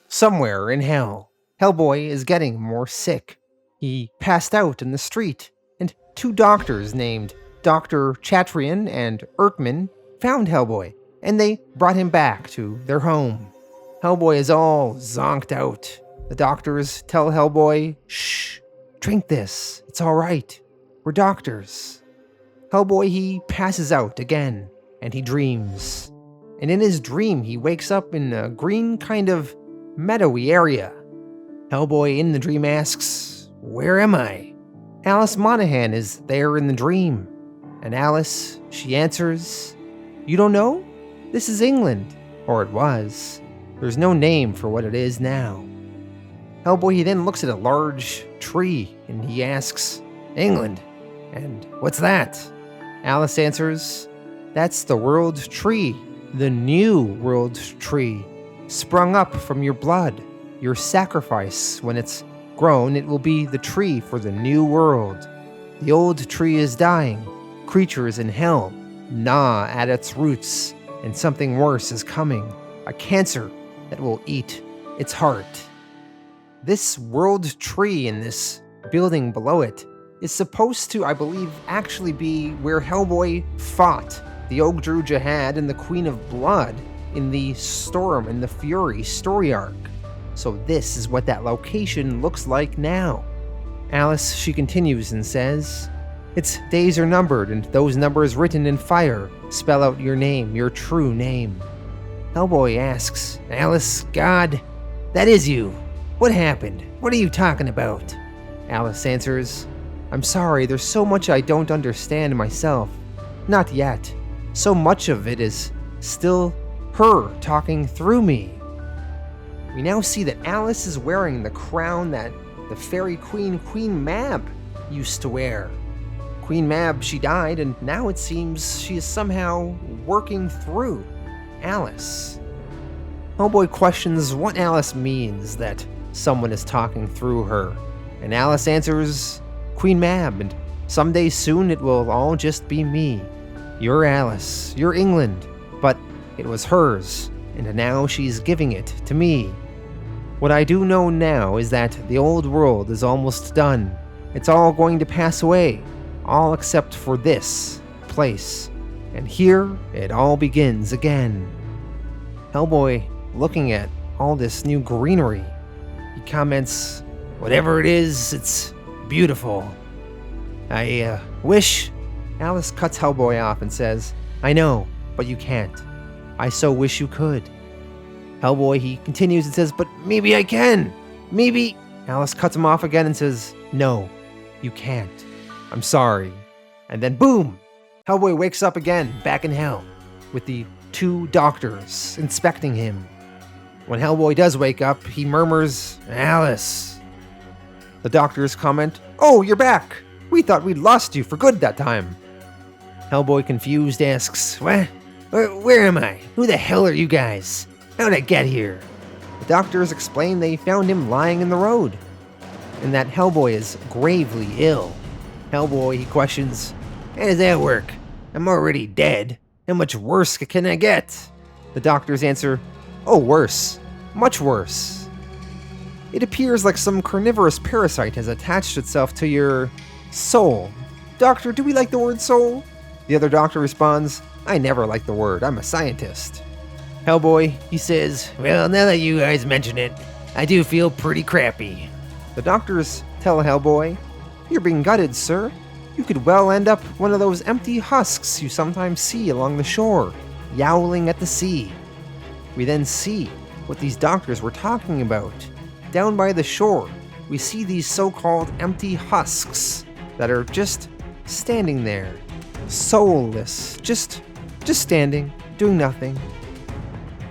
Somewhere in hell, Hellboy is getting more sick. He passed out in the street, and 2 doctors named Dr. Chatrian and Erkman found Hellboy, and they brought him back to their home. Hellboy is all zonked out. The doctors tell Hellboy, "Shh, drink this, it's alright, we're doctors." Hellboy, he passes out again, and he dreams. and in his dream he wakes up in a green kind of meadowy area. Hellboy in the dream asks, "Where am I?" Alice Monaghan is there in the dream, and Alice, she answers, "You don't know? This is England, or it was. There's no name for what it is now." Hellboy, he then looks at a large tree, and he asks, "England? And what's that?" Alice answers, "That's the world tree, the new world tree, sprung up from your blood, your sacrifice. When it's grown, it will be the tree for the new world. The old tree is dying, creatures in hell gnaw at its roots, and something worse is coming, a cancer that will eat its heart." This world tree in this building below it is supposed to, I believe, actually be where Hellboy fought the Ogdru Jihad and the Queen of Blood in the Storm and the Fury story arc. So this is what that location looks like now. Alice, she continues and says, "Its days are numbered, and those numbers written in fire spell out your name, your true name." Hellboy asks, "Alice, God, that is you. What happened? What are you talking about?" Alice answers, "I'm sorry, there's so much I don't understand myself. Not yet. So much of it is still her talking through me." We now see that Alice is wearing the crown that the fairy queen, Queen Mab, used to wear. Queen Mab, she died, and now it seems she is somehow working through Alice. Hellboy questions what Alice means that someone is talking through her, and Alice answers, "Queen Mab, and someday soon it will all just be me. You're Alice, you're England, but it was hers, and now she's giving it to me. What I do know now is that the old world is almost done. It's all going to pass away, all except for this place, and here it all begins again." Hellboy, looking at all this new greenery, he comments, "Whatever it is, it's beautiful. I wish..." Alice cuts Hellboy off and says, "I know, but you can't. I so wish you could." Hellboy, he continues and says, "But maybe I can. Maybe..." Alice cuts him off again and says, "No, you can't. I'm sorry." And then boom! Hellboy wakes up again, back in hell, with the two doctors inspecting him. When Hellboy does wake up, he murmurs, "Alice." The doctors comment, "Oh, you're back. We thought we'd lost you for good that time." Hellboy, confused, asks, "What? Where am I? Who the hell are you guys? How'd I get here?" The doctors explain they found him lying in the road, and that Hellboy is gravely ill. Hellboy, he questions, "How does that work? I'm already dead. How much worse can I get?" The doctors answer, "Oh, worse. Much worse. It appears like some carnivorous parasite has attached itself to your soul." "Doctor, do we like the word soul?" The other doctor responds, "I never like the word. I'm a scientist." Hellboy, he says, "Well, now that you guys mention it, I do feel pretty crappy." The doctors tell Hellboy, "You're being gutted, sir. You could well end up one of those empty husks you sometimes see along the shore, yowling at the sea." We then see what these doctors were talking about. Down by the shore, we see these so-called empty husks that are just standing there, soulless, just standing, doing nothing.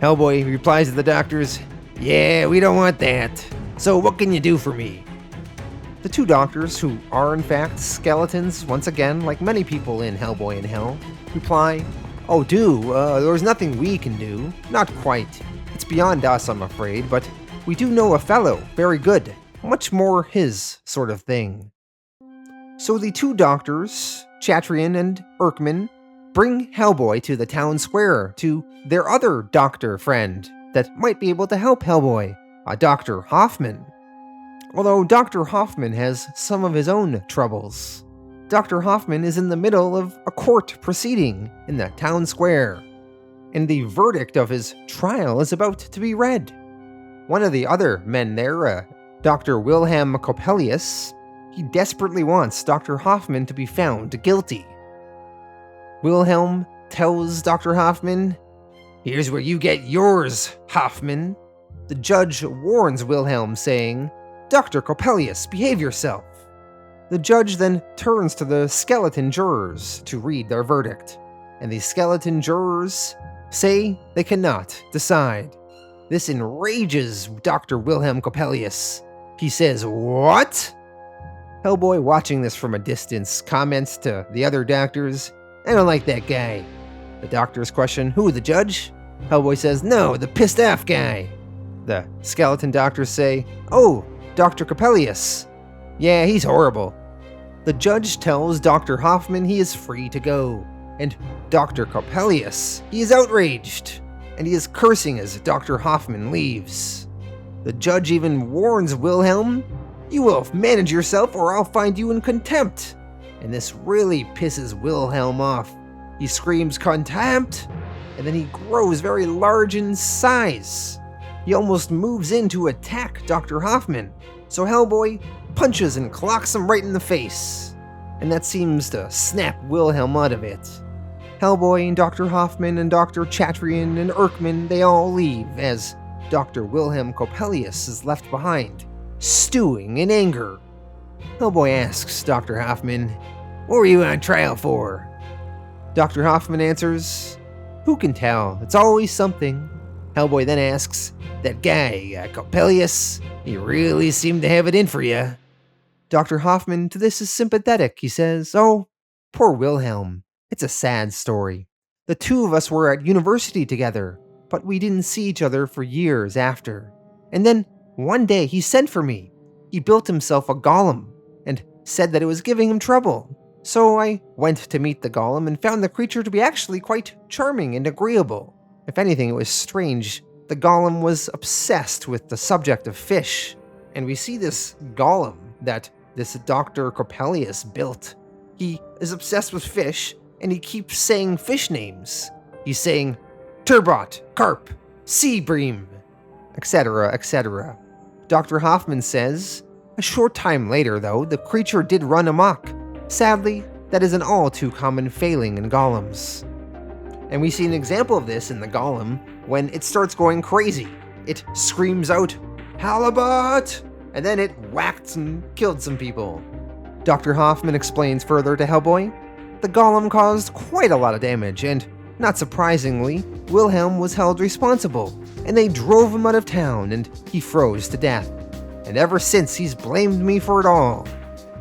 Hellboy replies to the doctors, "Yeah, we don't want that. So what can you do for me?" The two doctors, who are in fact skeletons, once again, like many people in Hellboy in Hell, reply, "Oh, there's nothing we can do. Not quite. It's beyond us, I'm afraid, but we do know a fellow, very good. Much more his sort of thing." So the two doctors, Chatrian and Erkman, bring Hellboy to the town square to their other doctor friend that might be able to help Hellboy, a Dr. Hoffman. Although Dr. Hoffman has some of his own troubles. Dr. Hoffman is in the middle of a court proceeding in the town square, and the verdict of his trial is about to be read. One of the other men there, Dr. Wilhelm Coppelius, he desperately wants Dr. Hoffman to be found guilty. Wilhelm tells Dr. Hoffman, Here's where you get yours, Hoffman. The judge warns Wilhelm, saying, Dr. Coppelius, behave yourself. The judge then turns to the skeleton jurors to read their verdict, and the skeleton jurors say they cannot decide. This enrages Dr. Wilhelm Coppelius. He says, "What?" Hellboy, watching this from a distance, comments to the other doctors, "I don't like that guy." The doctors question, "Who, the judge?" Hellboy says, "No, the pissed off guy." The skeleton doctors say, "Oh, Dr. Coppelius. Yeah, he's horrible." The judge tells Dr. Hoffman he is free to go, and Dr. Coppelius, he is outraged, and he is cursing as Dr. Hoffman leaves. The judge even warns Wilhelm, "You will manage yourself or I'll find you in contempt." And this really pisses Wilhelm off. He screams contempt, and then he grows very large in size. He almost moves in to attack Dr. Hoffman, so Hellboy punches and clocks him right in the face, and that seems to snap Wilhelm out of it. Hellboy and Dr. Hoffman and Dr. Chatrian and Erkman, they all leave, as Dr. Wilhelm Coppelius is left behind, stewing in anger. Hellboy asks Dr. Hoffman, "What were you on trial for?" Dr. Hoffman answers, "Who can tell? It's always something." Hellboy then asks, "That guy, Coppelius, he really seemed to have it in for you." Dr. Hoffman to this is sympathetic. He says, "Oh, poor Wilhelm. It's a sad story. The two of us were at university together, but we didn't see each other for years after. And then one day he sent for me. He built himself a golem and said that it was giving him trouble. So I went to meet the golem and found the creature to be actually quite charming and agreeable. If anything, it was strange. The golem was obsessed with the subject of fish, and we see this golem that this Dr. Coppelius built. He is obsessed with fish, and he keeps saying fish names. He's saying turbot, carp, sea bream, etc., etc. Dr. Hoffman says, a short time later, though, the creature did run amok. Sadly, that is an all too common failing in golems. And we see an example of this in the golem when it starts going crazy. It screams out, "Halibut!" and then it whacked and killed some people. Dr. Hoffman explains further to Hellboy, the golem caused quite a lot of damage, and not surprisingly, Wilhelm was held responsible, and they drove him out of town and he froze to death. And ever since, he's blamed me for it all.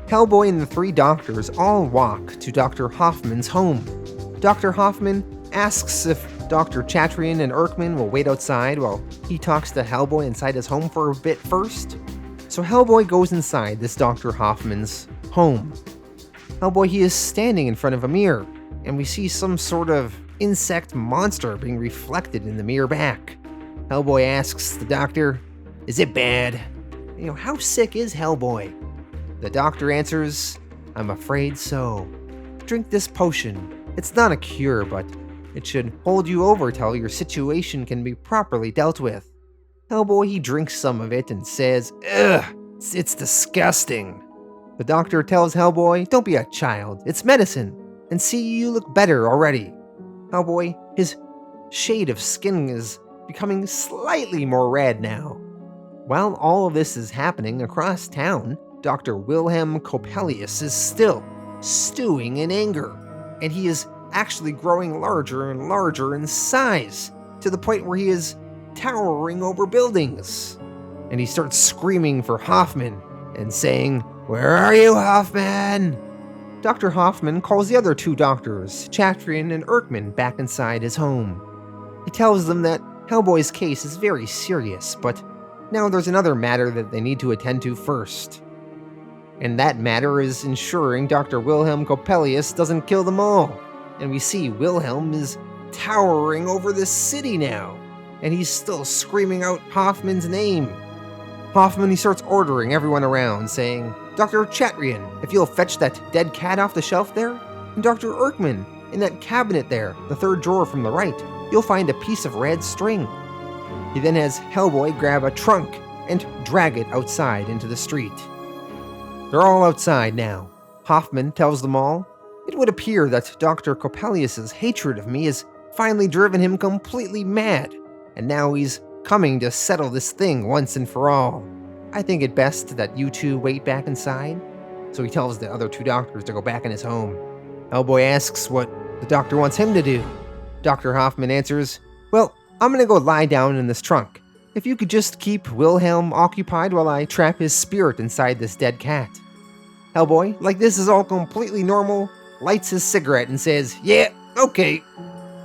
Hellboy and the three doctors all walk to Dr. Hoffman's home. Dr. Hoffman asks if Dr. Chatrian and Erkman will wait outside while he talks to Hellboy inside his home for a bit first. So Hellboy goes inside this Dr. Hoffman's home. Hellboy, he is standing in front of a mirror, and we see some sort of insect monster being reflected in the mirror back. Hellboy asks the doctor, "Is it bad? How sick is Hellboy?" The doctor answers, "I'm afraid so. Drink this potion. It's not a cure, but it should hold you over till your situation can be properly dealt with." Hellboy, he drinks some of it and says, "Ugh, it's disgusting." The doctor tells Hellboy, "Don't be a child, it's medicine, and see, you look better already." Hellboy, his shade of skin is becoming slightly more red now. While all of this is happening across town, Dr. Wilhelm Coppelius is still stewing in anger, and he is actually growing larger and larger in size, to the point where he is towering over buildings. And he starts screaming for Hoffman and saying, "Where are you, Hoffman?" Dr. Hoffman calls the other two doctors, Chatrian and Erkman, back inside his home. He tells them that Hellboy's case is very serious, but now there's another matter that they need to attend to first. And that matter is ensuring Dr. Wilhelm Coppelius doesn't kill them all. And we see Wilhelm is towering over this city now, and he's still screaming out Hoffman's name. Hoffman, he starts ordering everyone around, saying, "Dr. Chatrian, if you'll fetch that dead cat off the shelf there, and Dr. Erkman, in that cabinet there, the third drawer from the right, you'll find a piece of red string." He then has Hellboy grab a trunk and drag it outside into the street. They're all outside now. Hoffman tells them all, "It would appear that Dr. Coppelius's hatred of me is finally driven him completely mad, and now he's coming to settle this thing once and for all. I think it best that you two wait back inside. So he tells the other two doctors to go back in his home. Hellboy asks what the doctor wants him to do. Dr. Hoffman answers, "Well, I'm gonna go lie down in this trunk. If you could just keep Wilhelm occupied while I trap his spirit inside this dead cat." Hellboy, like this is all completely normal, lights his cigarette and says, "Yeah, okay."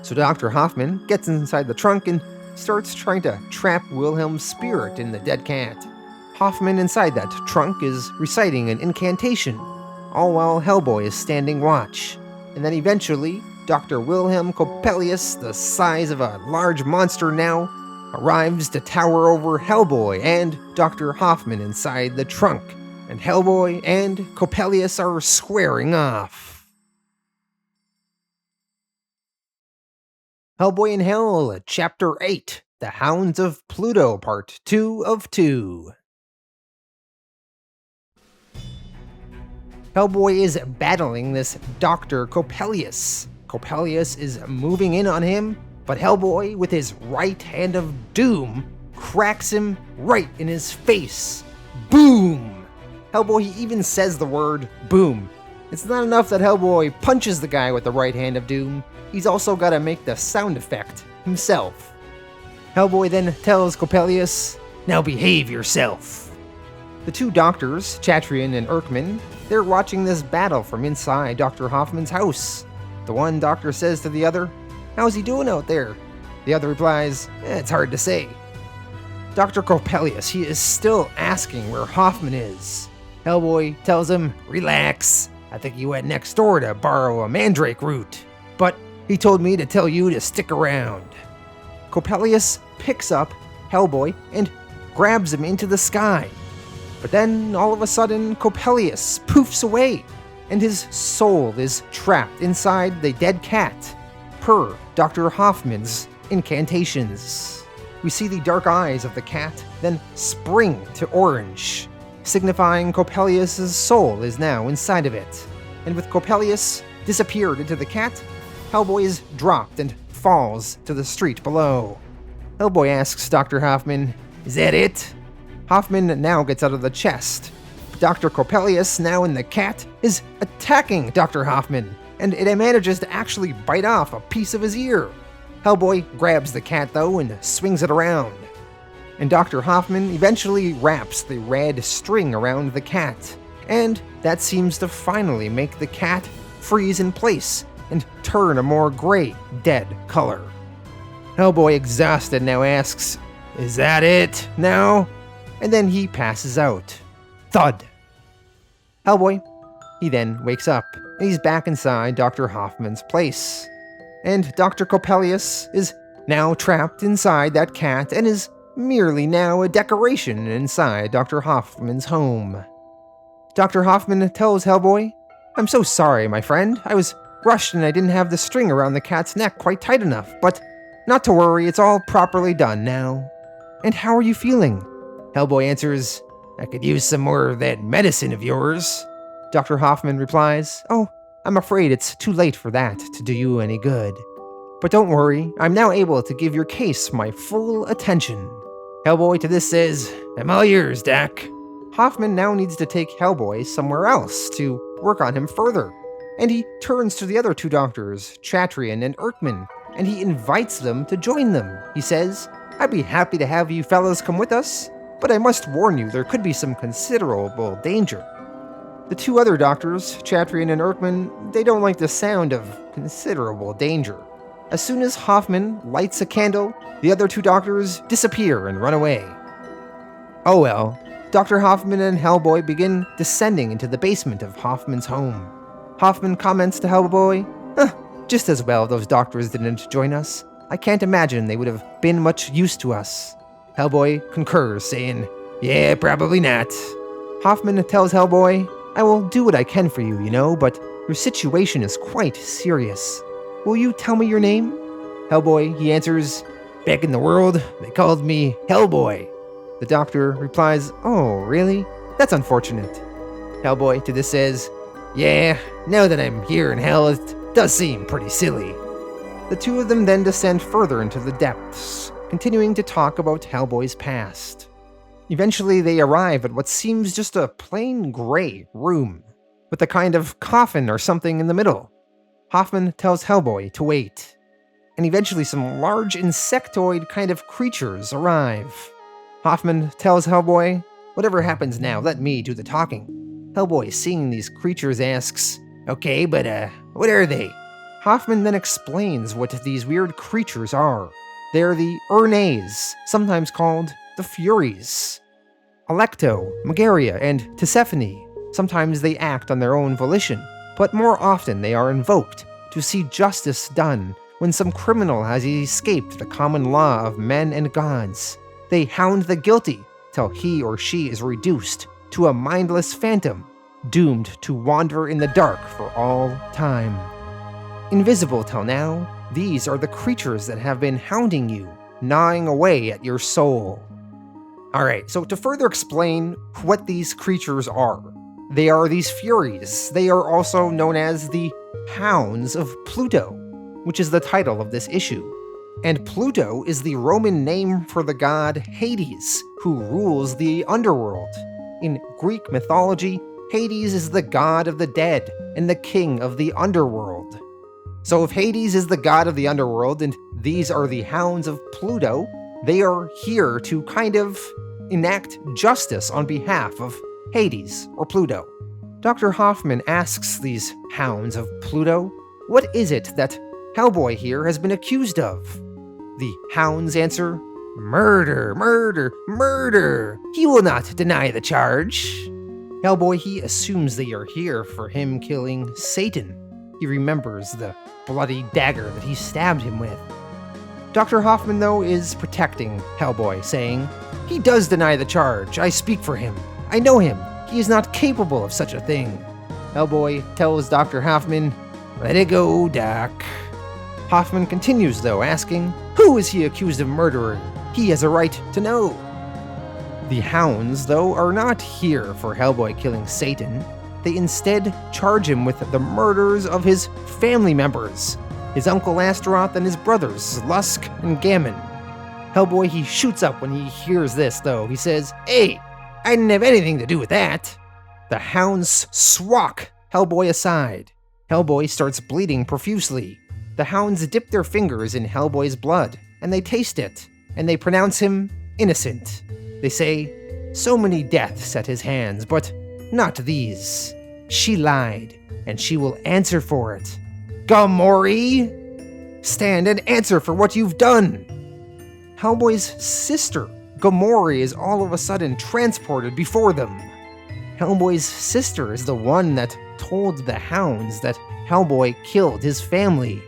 So Dr. Hoffman gets inside the trunk and starts trying to trap Wilhelm's spirit in the dead cat. Hoffman inside that trunk is reciting an incantation, all while Hellboy is standing watch. And then eventually, Dr. Wilhelm Coppelius, the size of a large monster now, arrives to tower over Hellboy and Dr. Hoffman inside the trunk, and Hellboy and Coppelius are squaring off. Hellboy in Hell, Chapter 8, The Hounds of Pluto, Part 2 of 2. Hellboy is battling this Dr. Coppelius. Coppelius is moving in on him, but Hellboy, with his right hand of doom, cracks him right in his face. Boom! Hellboy even says the word boom. It's not enough that Hellboy punches the guy with the right hand of doom, he's also got to make the sound effect himself. Hellboy then tells Coppelius, "Now behave yourself." The two doctors, Chatrian and Erkman, they're watching this battle from inside Dr. Hoffman's house. The one doctor says to the other, "How's he doing out there?" The other replies, "It's hard to say." Dr. Coppelius, he is still asking where Hoffman is. Hellboy tells him, "Relax, I think he went next door to borrow a mandrake root, but he told me to tell you to stick around." Coppelius picks up Hellboy and grabs him into the sky. But then, all of a sudden, Coppelius poofs away, and his soul is trapped inside the dead cat, per Dr. Hoffman's incantations. We see the dark eyes of the cat then spring to orange, signifying Coppelius' soul is now inside of it. And with Coppelius disappeared into the cat, Hellboy is dropped and falls to the street below. Hellboy asks Dr. Hoffman, "Is that it?" Hoffman now gets out of the chest. Dr. Coppelius, now in the cat, is attacking Dr. Hoffman, and it manages to actually bite off a piece of his ear. Hellboy grabs the cat though and swings it around. And Dr. Hoffman eventually wraps the red string around the cat, and that seems to finally make the cat freeze in place and turn a more gray, dead color. Hellboy, exhausted, now asks, "Is that it now?" And then he passes out. Thud! Hellboy, he then wakes up, and he's back inside Dr. Hoffman's place. And Dr. Coppelius is now trapped inside that cat and is merely now a decoration inside Dr. Hoffman's home. Dr. Hoffman tells Hellboy, "I'm so sorry, my friend. I was rushed and I didn't have the string around the cat's neck quite tight enough, but not to worry, it's all properly done now. And how are you feeling?" Hellboy answers, "I could use some more of that medicine of yours." Dr. Hoffman replies, "Oh, I'm afraid it's too late for that to do you any good. But don't worry, I'm now able to give your case my full attention." Hellboy to this says, "I'm all yours, Doc." Hoffman now needs to take Hellboy somewhere else to work on him further. And he turns to the other two doctors, Chatrian and Erkman, and he invites them to join them. He says, "I'd be happy to have you fellows come with us, but I must warn you there could be some considerable danger." The two other doctors, Chatrian and Erkman, they don't like the sound of considerable danger. As soon as Hoffman lights a candle, the other two doctors disappear and run away. Oh well, Dr. Hoffman and Hellboy begin descending into the basement of Hoffman's home. Hoffman comments to Hellboy, "Just as well those doctors didn't join us. I can't imagine they would have been much use to us." Hellboy concurs, saying, "Yeah, probably not." Hoffman tells Hellboy, "I will do what I can for you, but your situation is quite serious. Will you tell me your name?" Hellboy, he answers, "Back in the world, they called me Hellboy." The doctor replies, "Oh, really? That's unfortunate." Hellboy to this says, "Yeah, now that I'm here in hell, it does seem pretty silly." The two of them then descend further into the depths, continuing to talk about Hellboy's past. Eventually, they arrive at what seems just a plain gray room, with a kind of coffin or something in the middle. Hoffman tells Hellboy to wait, and eventually some large insectoid kind of creatures arrive. Hoffman tells Hellboy, "Whatever happens now, let me do the talking." Hellboy, seeing these creatures, asks, "Okay, but what are they?" Hoffman then explains what these weird creatures are. They're the Urnays, sometimes called the Furies. Alecto, Megaria, and Tisiphone. Sometimes they act on their own volition, but more often they are invoked to see justice done when some criminal has escaped the common law of men and gods. They hound the guilty till he or she is reduced to a mindless phantom, doomed to wander in the dark for all time. Invisible till now, these are the creatures that have been hounding you, gnawing away at your soul. Alright, so to further explain what these creatures are, they are these Furies. They are also known as the Hounds of Pluto, which is the title of this issue. And Pluto is the Roman name for the god Hades, who rules the underworld. In Greek mythology, Hades is the god of the dead and the king of the underworld. So if Hades is the god of the underworld and these are the Hounds of Pluto, they are here to kind of enact justice on behalf of Hades or Pluto. Dr. Hoffman asks these Hounds of Pluto, what is it that Hellboy here has been accused of? The Hounds answer, "Murder, murder, murder! He will not deny the charge." Hellboy, he assumes they are here for him killing Satan. He remembers the bloody dagger that he stabbed him with. Dr. Hoffman, though, is protecting Hellboy, saying, "He does deny the charge. I speak for him. I know him. He is not capable of such a thing." Hellboy tells Dr. Hoffman, "Let it go, Doc." Hoffman continues, though, asking, "Who is he accused of murdering? He has a right to know." The Hounds, though, are not here for Hellboy killing Satan. They instead charge him with the murders of his family members, his uncle Astaroth and his brothers, Lusk and Gammon. Hellboy, he shoots up when he hears this, though. He says, "Hey, I didn't have anything to do with that." The Hounds swat Hellboy aside. Hellboy starts bleeding profusely. The Hounds dip their fingers in Hellboy's blood, and they taste it, and they pronounce him innocent. They say, "So many deaths at his hands, but not these. She lied, and she will answer for it. Gamori, stand and answer for what you've done." Hellboy's sister, Gamori, is all of a sudden transported before them. Hellboy's sister is the one that told the Hounds that Hellboy killed his family.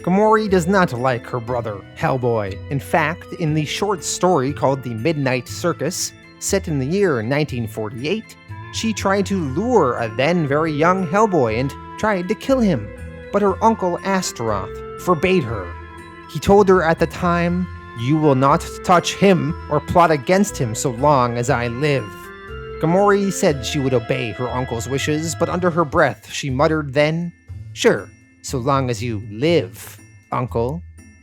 Gamori does not like her brother, Hellboy. In fact, in the short story called The Midnight Circus, set in the year 1948, she tried to lure a then very young Hellboy and tried to kill him. But her uncle Astaroth forbade her. He told her at the time, "You will not touch him or plot against him so long as I live." Gamori said she would obey her uncle's wishes, but under her breath she muttered then, "Sure, so long as you live, uncle."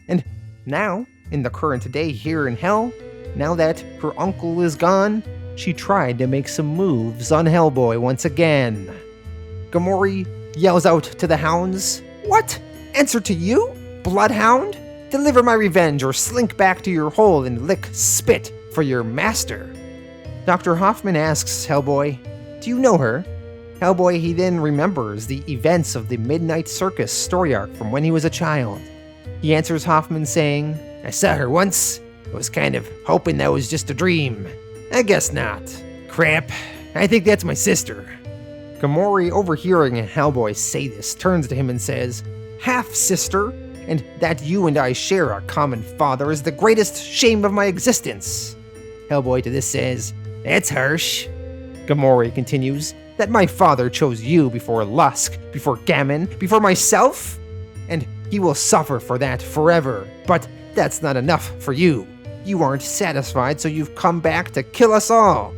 And now, in the current day here in Hell, now that her uncle is gone, she tried to make some moves on Hellboy once again. Gamori yells out to the Hounds, "What? Answer to you? Bloodhound? Deliver my revenge or slink back to your hole and lick spit for your master." Dr. Hoffman asks Hellboy, "Do you know her?" Hellboy, he then remembers the events of the Midnight Circus story arc from when he was a child. He answers Hoffman saying, "I saw her once. I was kind of hoping that was just a dream. I guess not. Crap, I think that's my sister." Gamori, overhearing Hellboy say this, turns to him and says, "Half-sister, and that you and I share a common father is the greatest shame of my existence." Hellboy to this says, "That's harsh." Gamori continues, "That my father chose you before Lusk, before Gammon, before myself? And he will suffer for that forever. But that's not enough for you. You aren't satisfied, so you've come back to kill us all."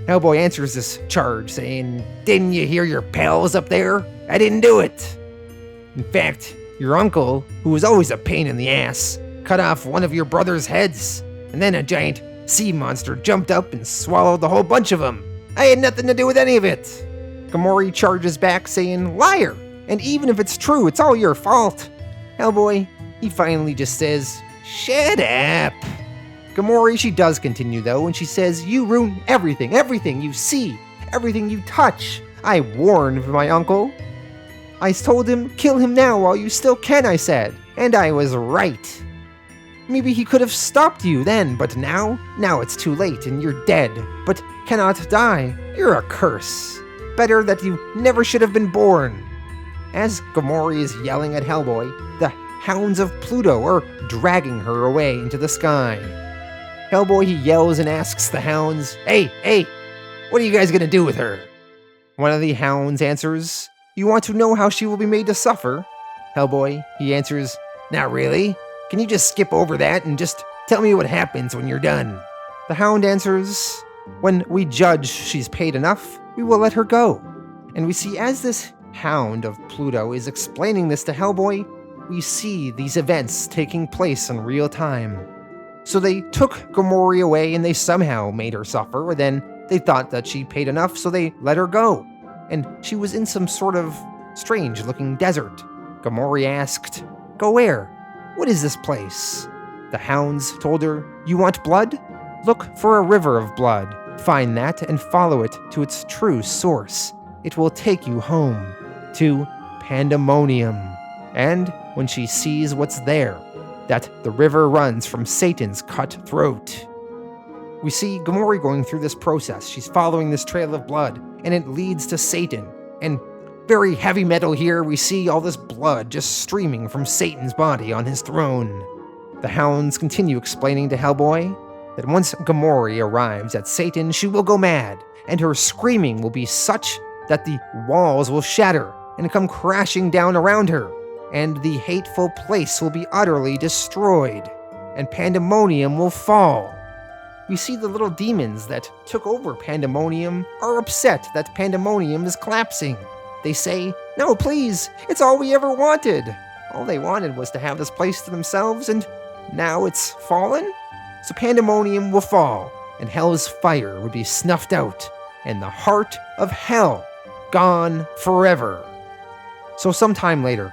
Hellboy answers this charge, saying, "Didn't you hear your pals up there? I didn't do it. In fact, Your uncle, who was always a pain in the ass, cut off one of your brother's heads, and then a giant sea monster jumped up and swallowed the whole bunch of them. I had nothing to do with any of it. Gamori charges back saying, liar, and even if it's true, it's all your fault. Hellboy, he finally just says, shut up. Gamori, she does continue though, and she says, you ruin everything you see, everything you touch. I warned my uncle. I told him, kill him now while you still can, I said, and I was right. Maybe he could have stopped you then, but now it's too late and you're dead, but cannot die. You're a curse. Better that you never should have been born. As Gamori is yelling at Hellboy, the Hounds of Pluto are dragging her away into the sky. Hellboy, he yells and asks the Hounds, Hey, what are you guys gonna do with her? One of the Hounds answers, you want to know how she will be made to suffer? Hellboy, he answers, not really. Can you just skip over that and just tell me what happens when you're done? The Hound answers, when we judge she's paid enough, we will let her go. And we see as this Hound of Pluto is explaining this to Hellboy, we see these events taking place in real time. So they took Gamori away and they somehow made her suffer, and then they thought that she paid enough, so they let her go. And she was in some sort of strange-looking desert. Gamori asked, go where? What is this place? The Hounds told her, you want blood? Look for a river of blood. Find that and follow it to its true source. It will take you home to Pandemonium. And when she sees what's there, that the river runs from Satan's cut throat. We see Gamori going through this process. She's following this trail of blood, and it leads to Satan. And very heavy metal here, we see all this blood just streaming from Satan's body on his throne. The Hounds continue explaining to Hellboy that once Gamori arrives at Satan, she will go mad, and her screaming will be such that the walls will shatter and come crashing down around her, and the hateful place will be utterly destroyed, and Pandemonium will fall. We see the little demons that took over Pandemonium are upset that Pandemonium is collapsing. They say, no, please, it's all we ever wanted. All they wanted was to have this place to themselves, and now it's fallen? So Pandemonium will fall, and Hell's fire would be snuffed out, and the heart of Hell gone forever. So sometime later,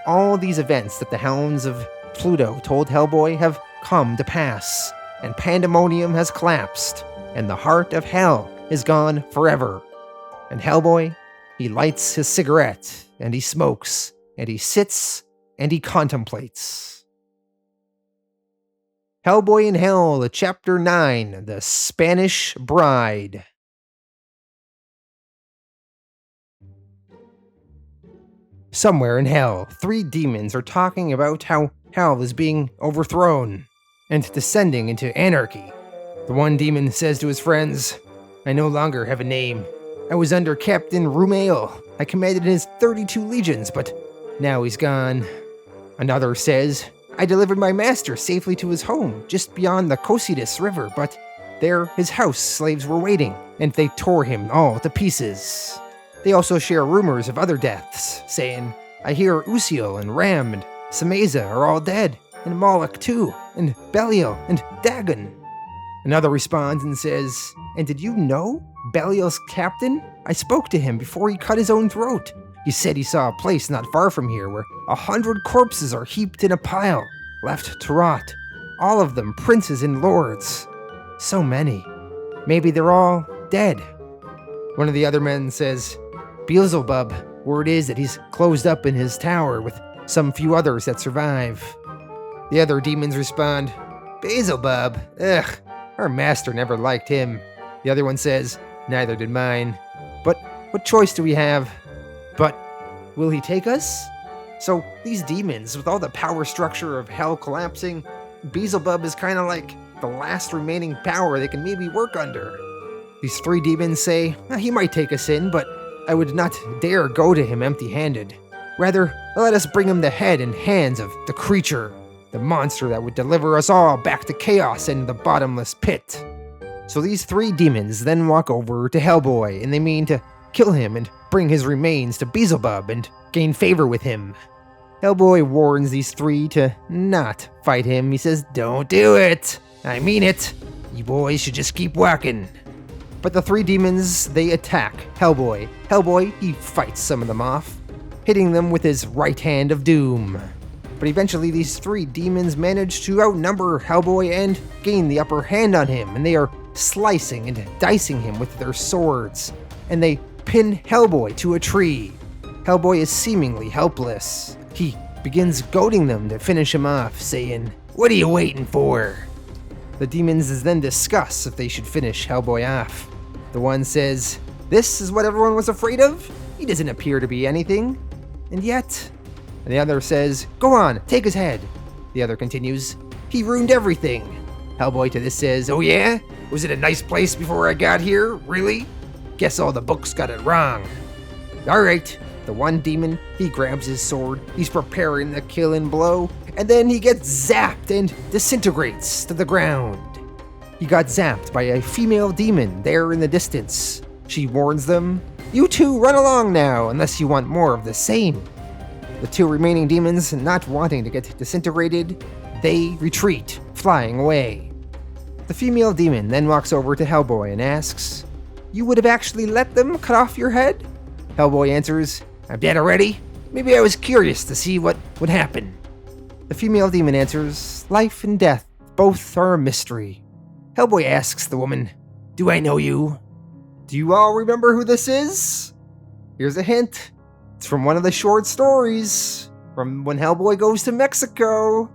all these events that the Hounds of Pluto told Hellboy have come to pass, and Pandemonium has collapsed, and the heart of Hell is gone forever. And Hellboy, he lights his cigarette, and he smokes, and he sits, and he contemplates. Hellboy in Hell, Chapter 9, The Spanish Bride. Somewhere in Hell, 3 demons are talking about how Hell is being overthrown and descending into anarchy. The one demon says to his friends, I no longer have a name. I was under Captain Rumail. I commanded his 32 legions, but now he's gone. Another says, I delivered my master safely to his home just beyond the Cocytus River, but there his house slaves were waiting, and they tore him all to pieces. They also share rumors of other deaths, saying, I hear Usiel and Ram and Sameza are all dead, and Moloch too, and Belial and Dagon. Another responds and says, and did you know Belial's captain? I spoke to him before he cut his own throat. He said he saw a place not far from here where 100 corpses are heaped in a pile, left to rot. All of them princes and lords. So many. Maybe they're all dead. One of the other men says, Beelzebub, word is that he's closed up in his tower with some few others that survive. The other demons respond, Beelzebub, ugh, our master never liked him. The other one says, neither did mine. But what choice do we have? But will he take us? So these demons, with all the power structure of Hell collapsing, Beelzebub is kind of like the last remaining power they can maybe work under. These 3 demons say, he might take us in, but I would not dare go to him empty-handed. Rather, let us bring him the head and hands of the creature, the monster that would deliver us all back to chaos and the bottomless pit. So these 3 demons then walk over to Hellboy, and they mean to kill him and bring his remains to Beelzebub and gain favor with him. Hellboy warns these three to not fight him. He says, "Don't do it. I mean it. You boys should just keep walking." But the three demons, they attack Hellboy. Hellboy, he fights some of them off, hitting them with his right hand of doom. But eventually these three demons manage to outnumber Hellboy and gain the upper hand on him, and they are slicing and dicing him with their swords, and they pin Hellboy to a tree. Hellboy is seemingly helpless. He begins goading them to finish him off, saying, "What are you waiting for?" The demons then discuss if they should finish Hellboy off. The one says, "This is what everyone was afraid of? He doesn't appear to be anything. And yet..." And the other says, "Go on, take his head." The other continues, "He ruined everything." Hellboy to this says, "Oh yeah? Was it a nice place before I got here? Really? Guess all the books got it wrong." Alright, the one demon, he grabs his sword, he's preparing the killing blow, and then he gets zapped and disintegrates to the ground. He got zapped by a female demon there in the distance. She warns them, "You two run along now, unless you want more of the same." The two remaining demons, not wanting to get disintegrated, they retreat, flying away. The female demon then walks over to Hellboy and asks, "You would have actually let them cut off your head?" Hellboy answers, "I'm dead already. Maybe I was curious to see what would happen." The female demon answers, "Life and death, both are a mystery." Hellboy asks the woman, "Do I know you?" Do you all remember who this is? Here's a hint. It's from one of the short stories, from when Hellboy goes to Mexico.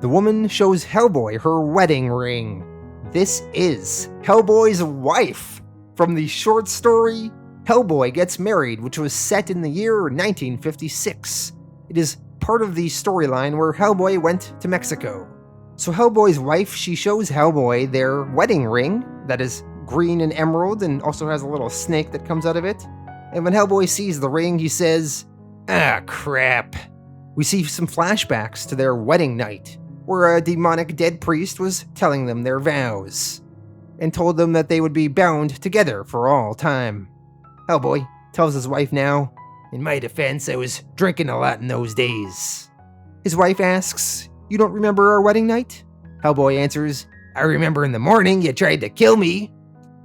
The woman shows Hellboy her wedding ring. This is Hellboy's wife. From the short story, Hellboy Gets Married, which was set in the year 1956. It is part of the storyline where Hellboy went to Mexico. So Hellboy's wife, she shows Hellboy their wedding ring that is green and emerald and also has a little snake that comes out of it. And when Hellboy sees the ring, he says, "Ah, crap." We see some flashbacks to their wedding night, where a demonic dead priest was telling them their vows, and told them that they would be bound together for all time. Hellboy tells his wife now, "In my defense, I was drinking a lot in those days." His wife asks, "You don't remember our wedding night?" Hellboy answers, "I remember in the morning you tried to kill me."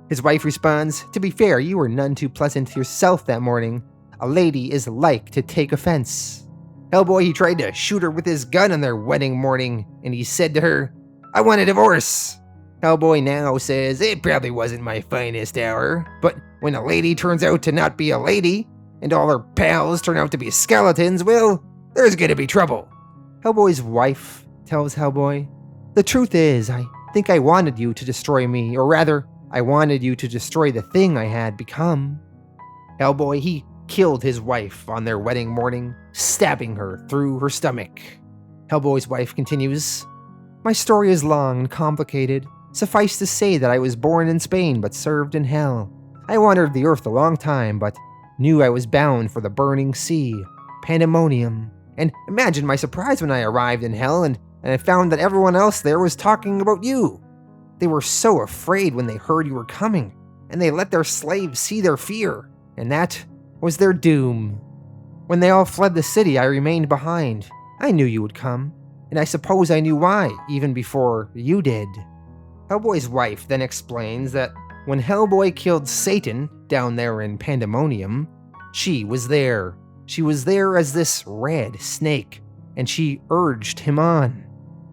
His wife responds, "To be fair, you were none too pleasant yourself that morning. A lady is like to take offense." Hellboy, he tried to shoot her with his gun on their wedding morning, and he said to her, "I want a divorce." Hellboy now says, "It probably wasn't my finest hour, but when a lady turns out to not be a lady, and all her pals turn out to be skeletons, well, there's gonna be trouble." Hellboy's wife tells Hellboy, "The truth is, I think I wanted you to destroy me, or rather, I wanted you to destroy the thing I had become." Hellboy, he killed his wife on their wedding morning, stabbing her through her stomach. Hellboy's wife continues, "My story is long and complicated. Suffice to say that I was born in Spain but served in hell. I wandered the earth a long time, but knew I was bound for the burning sea, Pandemonium. And imagine my surprise when I arrived in hell and I found that everyone else there was talking about you. They were so afraid when they heard you were coming, and they let their slaves see their fear, and that was their doom. When they all fled the city, I remained behind. I knew you would come, and I suppose I knew why, even before you did." Hellboy's wife then explains that when Hellboy killed Satan down there in Pandemonium, she was there. She was there as this red snake, and she urged him on.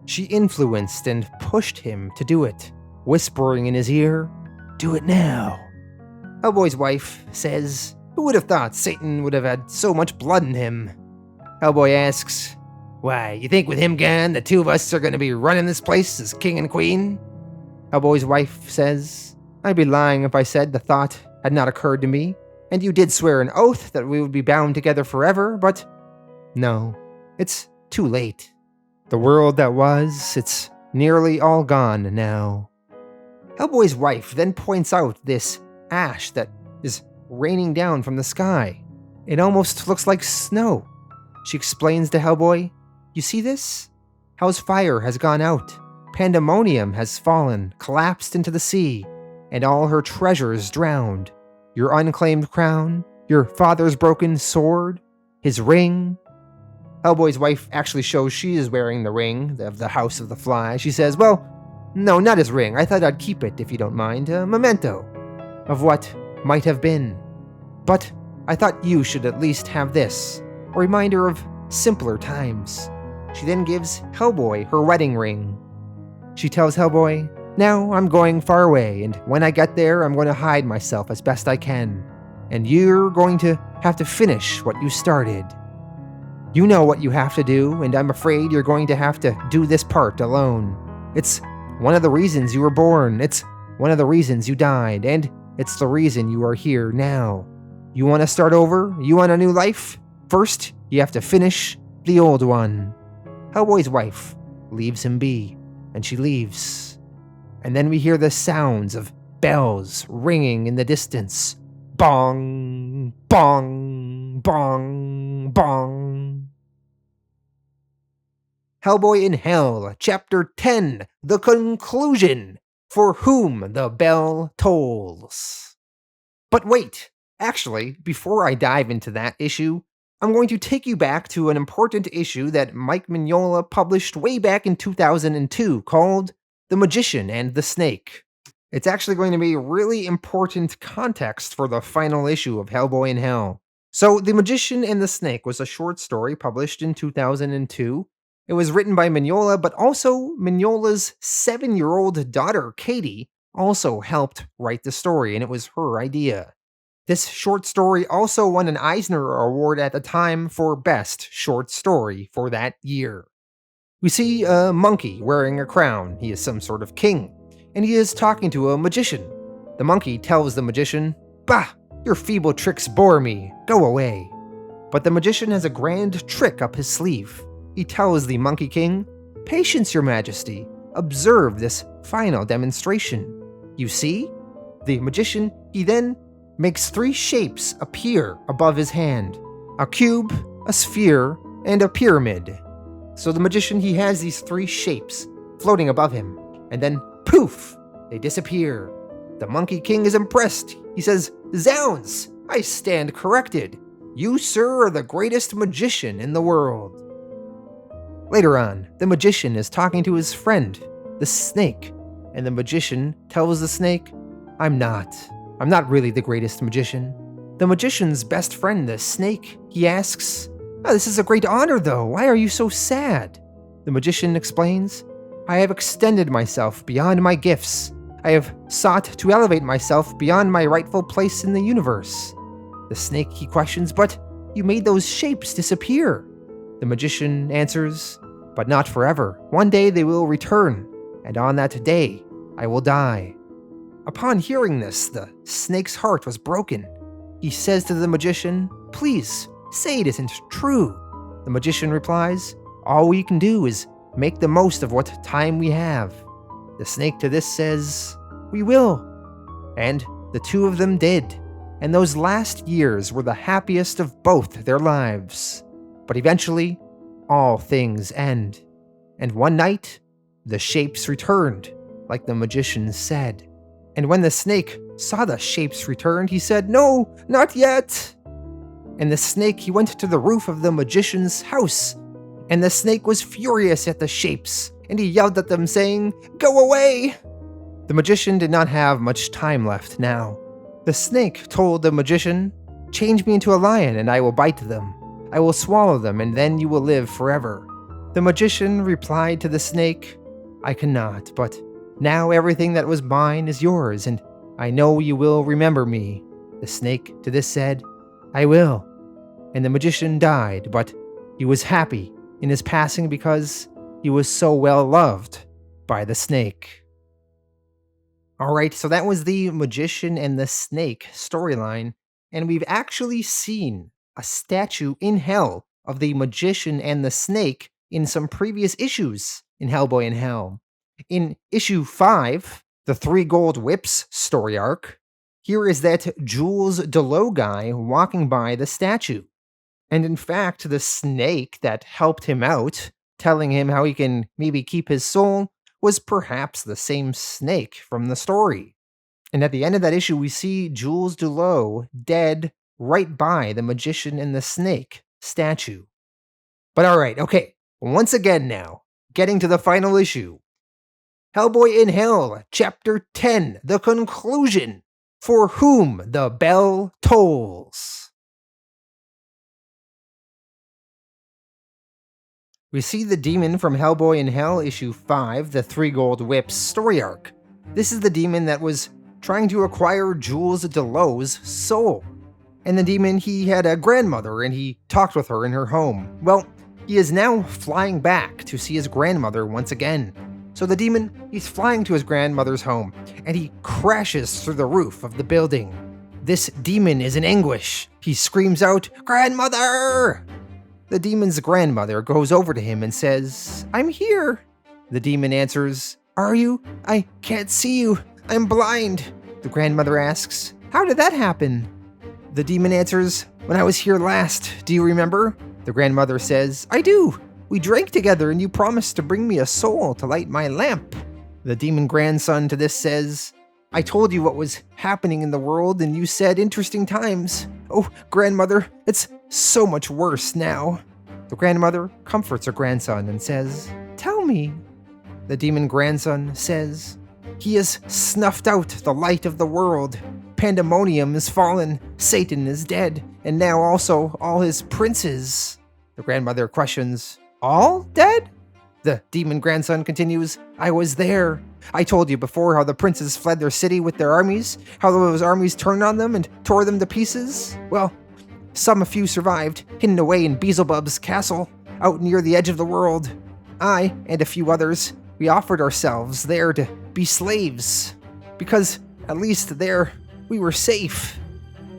She influenced and pushed him to do it, whispering in his ear, "Do it now." Hellboy's wife says, "Who would have thought Satan would have had so much blood in him?" Hellboy asks, "Why, you think with him gone, the two of us are going to be running this place as king and queen?" Hellboy's wife says, "I'd be lying if I said the thought had not occurred to me, and you did swear an oath that we would be bound together forever, but no, it's too late. The world that was, it's nearly all gone now." Hellboy's wife then points out this ash that is raining down from the sky. It almost looks like snow. She explains to Hellboy, "You see this? Hell's fire has gone out. Pandemonium has fallen, collapsed into the sea, and all her treasures drowned. Your unclaimed crown, your father's broken sword, his ring." Hellboy's wife actually shows she is wearing the ring of the House of the Fly. She says, well, no, not his ring. I thought I'd keep it, if you don't mind. A memento of what might have been. But I thought you should at least have this, a reminder of simpler times. She then gives Hellboy her wedding ring. She tells Hellboy, now I'm going far away, and when I get there, I'm going to hide myself as best I can. And you're going to have to finish what you started. You know what you have to do, and I'm afraid you're going to have to do this part alone. It's one of the reasons you were born, it's one of the reasons you died, and it's the reason you are here now. You want to start over? You want a new life? First, you have to finish the old one. Hellboy's wife leaves him be, and she leaves. And then we hear the sounds of bells ringing in the distance. Bong, bong, bong, bong. Hellboy in Hell, Chapter 10, The Conclusion, For Whom the Bell Tolls. But wait, actually, before I dive into that issue, I'm going to take you back to an important issue that Mike Mignola published way back in 2002 called The Magician and the Snake. It's actually going to be really important context for the final issue of Hellboy in Hell. So, The Magician and the Snake was a short story published in 2002. It was written by Mignola, but also Mignola's 7-year-old daughter, Katie, also helped write the story, and it was her idea. This short story also won an Eisner Award at the time for Best Short Story for that year. We see a monkey wearing a crown. He is some sort of king, and he is talking to a magician. The monkey tells the magician, "Bah, your feeble tricks bore me. Go away." But the magician has a grand trick up his sleeve. He tells the Monkey King, "Patience, your majesty. Observe this final demonstration. You see?" The magician, he then makes 3 shapes appear above his hand. A cube, a sphere, and a pyramid. So the magician, he has these 3 shapes floating above him, and then poof, they disappear. The Monkey King is impressed. He says, "Zounds, I stand corrected. You, sir, are the greatest magician in the world." Later on, the magician is talking to his friend, the snake, and the magician tells the snake, I'm not really the greatest magician." The magician's best friend, the snake, he asks, "Oh, this is a great honor though, why are you so sad?" The magician explains, "I have extended myself beyond my gifts. I have sought to elevate myself beyond my rightful place in the universe." The snake, he questions, "But you made those shapes disappear." The magician answers, "But not forever. One day they will return, and on that day I will die." Upon hearing this, the snake's heart was broken. He says to the magician, "Please, say it isn't true." The magician replies, "All we can do is make the most of what time we have." The snake to this says, "We will." And the two of them did, and those last years were the happiest of both their lives. But eventually, all things end. And one night, the shapes returned, like the magician said. And when the snake saw the shapes returned, he said, "No, not yet." And the snake, he went to the roof of the magician's house. And the snake was furious at the shapes, and he yelled at them, saying, "Go away!" The magician did not have much time left now. The snake told the magician, "Change me into a lion, and I will bite them. I will swallow them, and then you will live forever." The magician replied to the snake, "I cannot, but now everything that was mine is yours, and I know you will remember me." The snake to this said, "I will." And the magician died, but he was happy in his passing because he was so well loved by the snake. Alright, so that was the Magician and the Snake storyline, and we've actually seen a statue in hell of the Magician and the Snake in some previous issues in Hellboy in Hell. In issue 5, the 3 Gold Whips story arc, here is that Jules Delow guy walking by the statue. And in fact, the snake that helped him out, telling him how he can maybe keep his soul, was perhaps the same snake from the story. And at the end of that issue, we see Jules Delow dead right by the Magician and the Snake statue. But alright, okay. Once again now, getting to the final issue. Hellboy in Hell, Chapter 10, the conclusion. For whom the bell tolls. We see the demon from Hellboy in Hell, issue 5, the 3 Gold Whips story arc. This is the demon that was trying to acquire Jules Delot's soul. And the demon, he had a grandmother and he talked with her in her home. Well, he is now flying back to see his grandmother once again. So the demon, he's flying to his grandmother's home and he crashes through the roof of the building. This demon is in anguish. He screams out, "Grandmother!" The demon's grandmother goes over to him and says, "I'm here." The demon answers, "Are you? I can't see you. I'm blind." The grandmother asks, "How did that happen?" The demon answers, "When I was here last, do you remember?" The grandmother says, "I do. We drank together and you promised to bring me a soul to light my lamp." The demon grandson to this says, "I told you what was happening in the world and you said interesting times. Oh, grandmother, it's so much worse now." The grandmother comforts her grandson and says, "Tell me." The demon grandson says, "He has snuffed out the light of the world. Pandemonium is fallen, Satan is dead, and now also all his princes." The grandmother questions, "All dead?" The demon grandson continues, "I was there. I told you before how the princes fled their city with their armies, how those armies turned on them and tore them to pieces. Well, a few survived, hidden away in Beelzebub's castle, out near the edge of the world. I, and a few others, we offered ourselves there to be slaves, because at least there we were safe."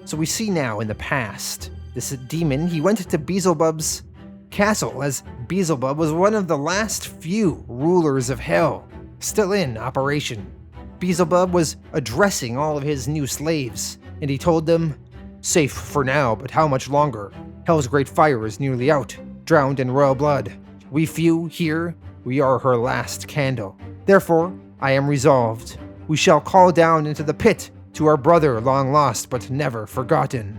So we see now in the past, this demon, he went to Beelzebub's castle, as Beelzebub was one of the last few rulers of Hell, still in operation. Beelzebub was addressing all of his new slaves, and he told them, "Safe for now, but how much longer? Hell's great fire is nearly out, drowned in royal blood. We few here, we are her last candle. Therefore, I am resolved. We shall call down into the pit to our brother long lost but never forgotten."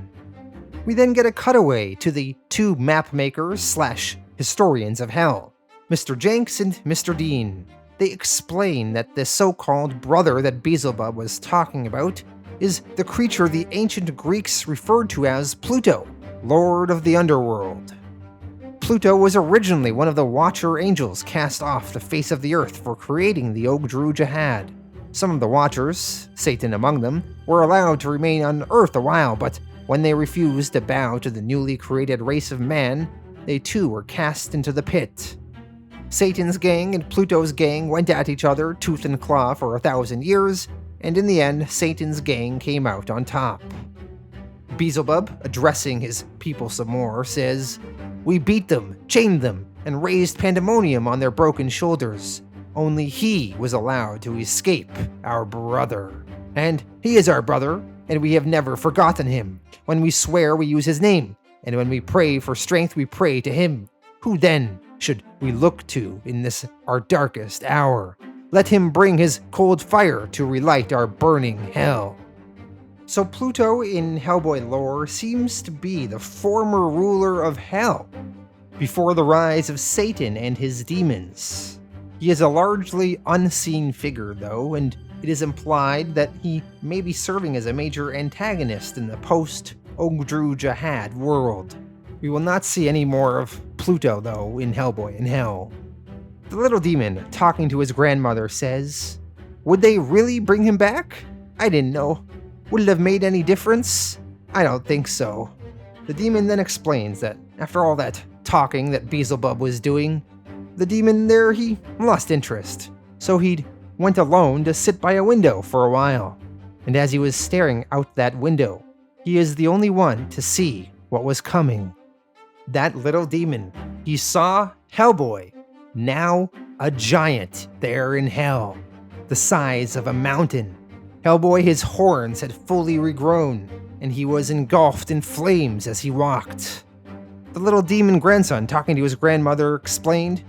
We then get a cutaway to the two map makers / historians of Hell, Mr. Jenks and Mr. Dean. They explain that the so-called brother that Beelzebub was talking about is the creature the ancient Greeks referred to as Pluto, Lord of the Underworld. Pluto was originally one of the Watcher angels cast off the face of the earth for creating the Ogdru Jahad. Some of the Watchers, Satan among them, were allowed to remain on Earth a while, but when they refused to bow to the newly created race of man, they too were cast into the pit. Satan's gang and Pluto's gang went at each other tooth and claw for 1,000 years, and in the end, Satan's gang came out on top. Beelzebub, addressing his people some more, says, "We beat them, chained them, and raised Pandemonium on their broken shoulders. Only he was allowed to escape, our brother. And he is our brother, and we have never forgotten him. When we swear, we use his name, and when we pray for strength, we pray to him. Who then should we look to in this our darkest hour? Let him bring his cold fire to relight our burning hell." So Pluto in Hellboy lore seems to be the former ruler of Hell, before the rise of Satan and his demons. He is a largely unseen figure though, and it is implied that he may be serving as a major antagonist in the post-Ogdru Jahad world. We will not see any more of Pluto though in Hellboy in Hell. The little demon, talking to his grandmother, says, "Would they really bring him back? I didn't know. Would it have made any difference? I don't think so." The demon then explains that after all that talking that Beelzebub was doing, the demon there, he lost interest. So he went alone to sit by a window for a while. And as he was staring out that window, he is the only one to see what was coming. That little demon, he saw Hellboy, now a giant there in Hell, the size of a mountain. Hellboy, his horns had fully regrown, and he was engulfed in flames as he walked. The little demon grandson, talking to his grandmother, explained,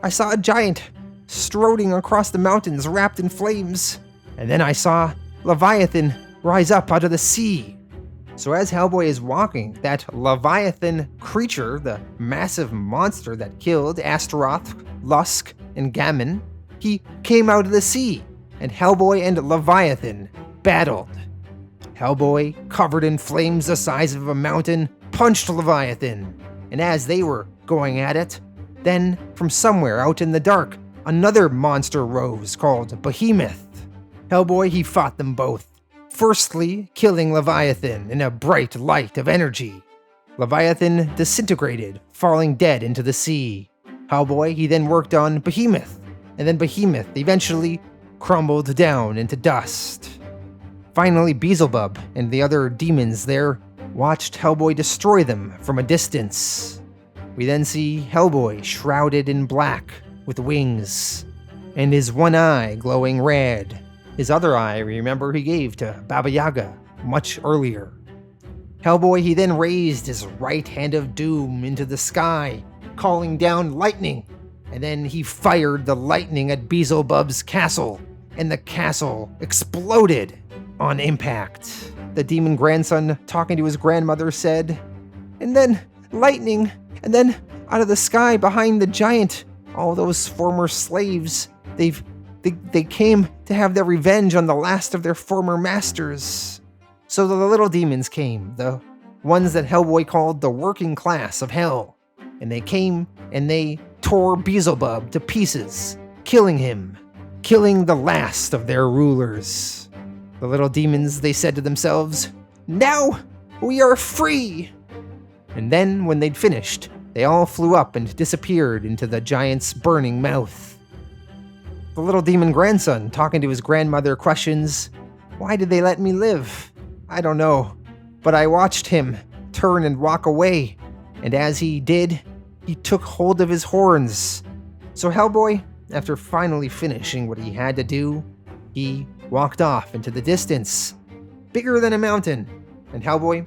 "I saw a giant strolling across the mountains wrapped in flames, and then I saw Leviathan rise up out of the sea. So as Hellboy is walking, that Leviathan creature, the massive monster that killed Astaroth, Lusk, and Gammon, he came out of the sea, and Hellboy and Leviathan battled. Hellboy, covered in flames the size of a mountain, punched Leviathan, and as they were going at it, then from somewhere out in the dark, another monster rose called Behemoth. Hellboy, he fought them both, firstly killing Leviathan in a bright light of energy. Leviathan disintegrated, falling dead into the sea. Hellboy, he then worked on Behemoth, and then Behemoth eventually crumbled down into dust. Finally, Beelzebub and the other demons there watched Hellboy destroy them from a distance. We then see Hellboy shrouded in black with wings, and his one eye glowing red. His other eye, remember, he gave to Baba Yaga much earlier. Hellboy, he then raised his right hand of doom into the sky, calling down lightning, and then he fired the lightning at Beelzebub's castle, and the castle exploded on impact. The demon grandson, talking to his grandmother, said, "And then lightning, and then out of the sky behind the giant, all those former slaves, they came to have their revenge on the last of their former masters." So the little demons came, the ones that Hellboy called the working class of hell, and they came and they tore Beelzebub to pieces, killing him, killing the last of their rulers. The little demons, they said to themselves, "Now we are free!" And then, when they'd finished, they all flew up and disappeared into the giant's burning mouth. The little demon grandson, talking to his grandmother, questions, "Why did they let me live? I don't know, but I watched him turn and walk away, and as he did, he took hold of his horns." So Hellboy, after finally finishing what he had to do, he walked off into the distance, bigger than a mountain, and Hellboy,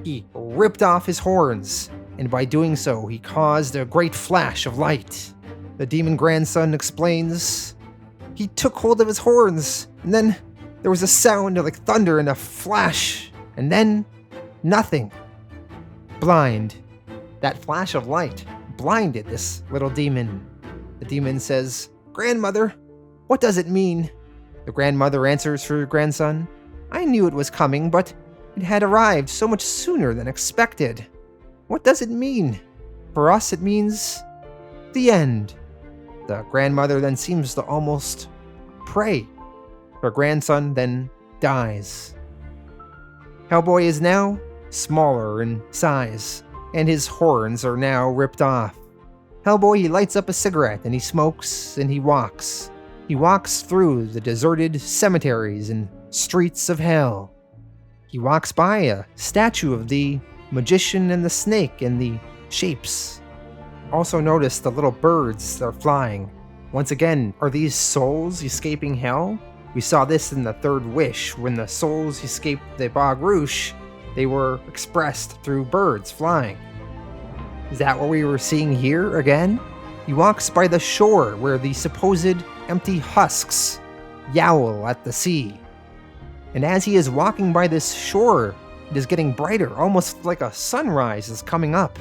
he ripped off his horns, and by doing so, he caused a great flash of light. The demon grandson explains, "He took hold of his horns, and then there was a sound like thunder and a flash, and then nothing. Blind." That flash of light blinded this little demon. The demon says, "Grandmother, what does it mean?" The grandmother answers for her grandson, "I knew it was coming, but it had arrived so much sooner than expected. What does it mean? For us, it means the end." The grandmother then seems to almost pray. Her grandson then dies. Hellboy is now smaller in size, and his horns are now ripped off. Hellboy, he lights up a cigarette, and he smokes, and he walks. He walks through the deserted cemeteries and streets of hell. He walks by a statue of the magician and the snake and the shapes. Also notice the little birds that are flying. Once again, are these souls escaping hell? We saw this in the third wish, when the souls escaped the Bog Rouge, they were expressed through birds flying. Is that what we were seeing here again? He walks by the shore where the supposed empty husks yowl at the sea. And as he is walking by this shore, it is getting brighter, almost like a sunrise is coming up.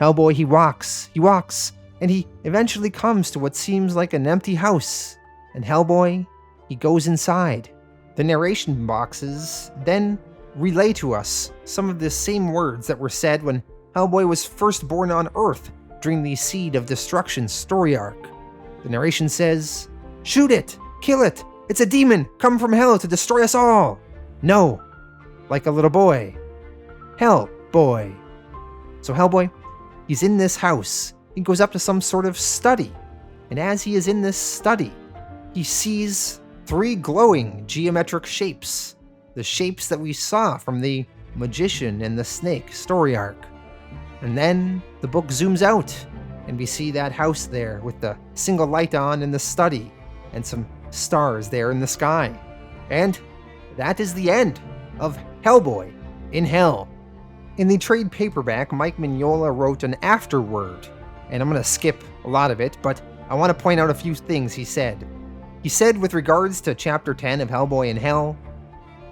Hellboy, he walks, and he eventually comes to what seems like an empty house. And Hellboy, he goes inside. The narration boxes then relay to us some of the same words that were said when Hellboy was first born on Earth during the Seed of Destruction story arc. The narration says, "Shoot it! Kill it! It's a demon come from hell to destroy us all! No!" Like a little boy. Hellboy. So Hellboy, he's in this house. He goes up to some sort of study. And as he is in this study, he sees 3 glowing geometric shapes. The shapes that we saw from the Magician and the Snake story arc. And then the book zooms out, and we see that house there with the single light on in the study, and some stars there in the sky. And that is the end of Hellboy in Hell. In the trade paperback, Mike Mignola wrote an afterword, and I'm going to skip a lot of it, but I want to point out a few things he said. He said with regards to Chapter 10 of Hellboy in Hell,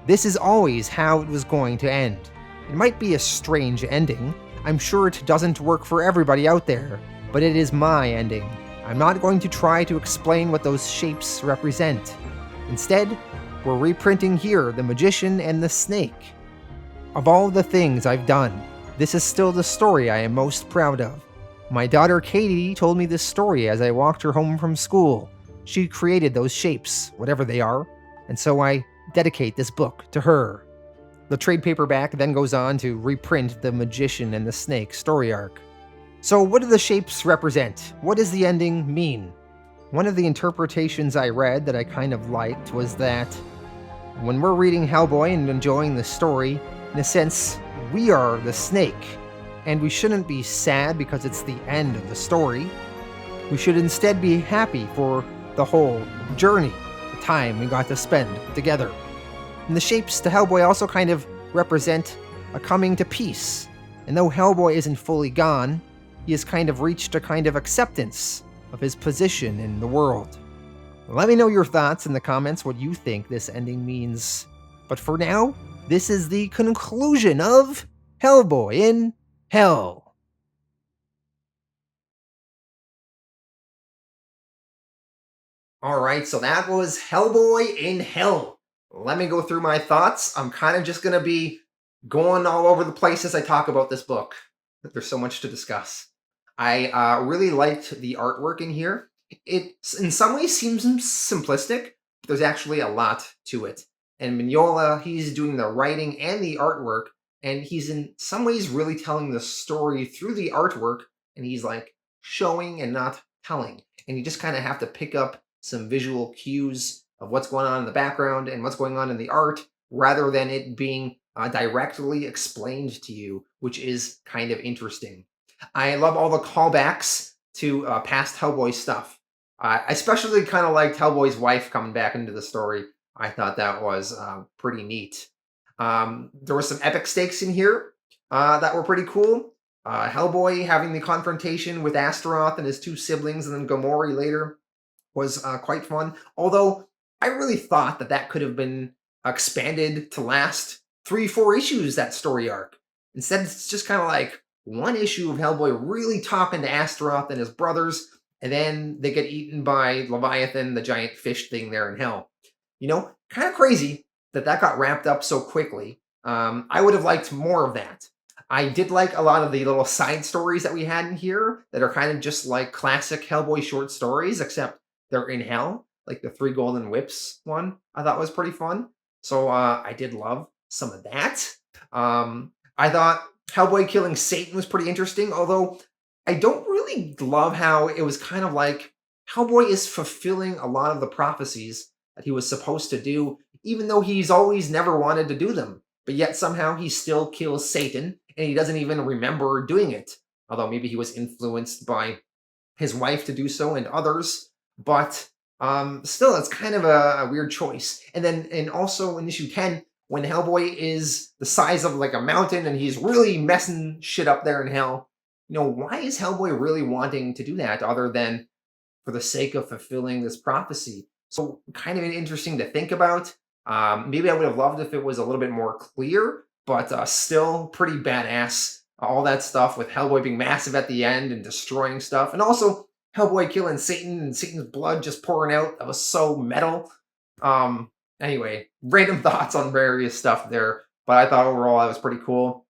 "This is always how it was going to end. It might be a strange ending. I'm sure it doesn't work for everybody out there, but it is my ending. I'm not going to try to explain what those shapes represent. Instead, we're reprinting here the magician and the snake. Of all the things I've done, this is still the story I am most proud of. My daughter Katie told me this story as I walked her home from school. She created those shapes, whatever they are, and so I dedicate this book to her. The trade paperback then goes on to reprint the magician and the snake story arc. So what do the shapes represent? What does the ending mean? One of the interpretations I read that I kind of liked was that when we're reading Hellboy and enjoying the story, in a sense, we are the snake, and we shouldn't be sad because it's the end of the story. We should instead be happy for the whole journey, the time we got to spend together. And the shapes to Hellboy also kind of represent a coming to peace. And though Hellboy isn't fully gone, he has kind of reached a kind of acceptance of his position in the world. Let me know your thoughts in the comments what you think this ending means. But for now, this is the conclusion of Hellboy in Hell. Alright, so that was Hellboy in Hell. Let me go through my thoughts. I'm kind of just going to be going all over the place as I talk about this book. There's so much to discuss. I really liked the artwork in here. It, in some ways, seems simplistic, but there's actually a lot to it. And Mignola, he's doing the writing and the artwork, and he's in some ways really telling the story through the artwork, and he's like showing and not telling. And you just kind of have to pick up some visual cues of what's going on in the background and what's going on in the art, rather than it being directly explained to you, which is kind of interesting. I love all the callbacks to past Hellboy stuff. I especially kind of liked Hellboy's wife coming back into the story. I thought that was pretty neat. There were some epic stakes in here that were pretty cool. Hellboy having the confrontation with Astaroth and his two siblings, and then Gomorrah later, was quite fun. Although I really thought that that could have been expanded to last 3-4 issues, that story arc. Instead, it's just kind of like one issue of Hellboy really talking to Astaroth and his brothers, and then they get eaten by Leviathan, the giant fish thing there in Hell. You know, kind of crazy that that got wrapped up so quickly. I would have liked more of that. I did like a lot of the little side stories that we had in here that are kind of just like classic Hellboy short stories, except they're in Hell. Like the 3 Golden Whips one, I thought was pretty fun. So I did love some of that. I thought Hellboy killing Satan was pretty interesting, although I don't really love how it was kind of like Hellboy is fulfilling a lot of the prophecies that he was supposed to do, even though he's always never wanted to do them. But yet somehow he still kills Satan, and he doesn't even remember doing it. Although maybe he was influenced by his wife to do so and others. But still, it's kind of a weird choice. And also in issue 10, when Hellboy is the size of like a mountain and he's really messing shit up there in Hell, you know, why is Hellboy really wanting to do that other than for the sake of fulfilling this prophecy? So kind of interesting to think about. Maybe I would have loved if it was a little bit more clear, but still pretty badass. All that stuff with Hellboy being massive at the end and destroying stuff. And also Hellboy killing Satan and Satan's blood just pouring out. That was so metal. Anyway, random thoughts on various stuff there. But I thought overall that was pretty cool.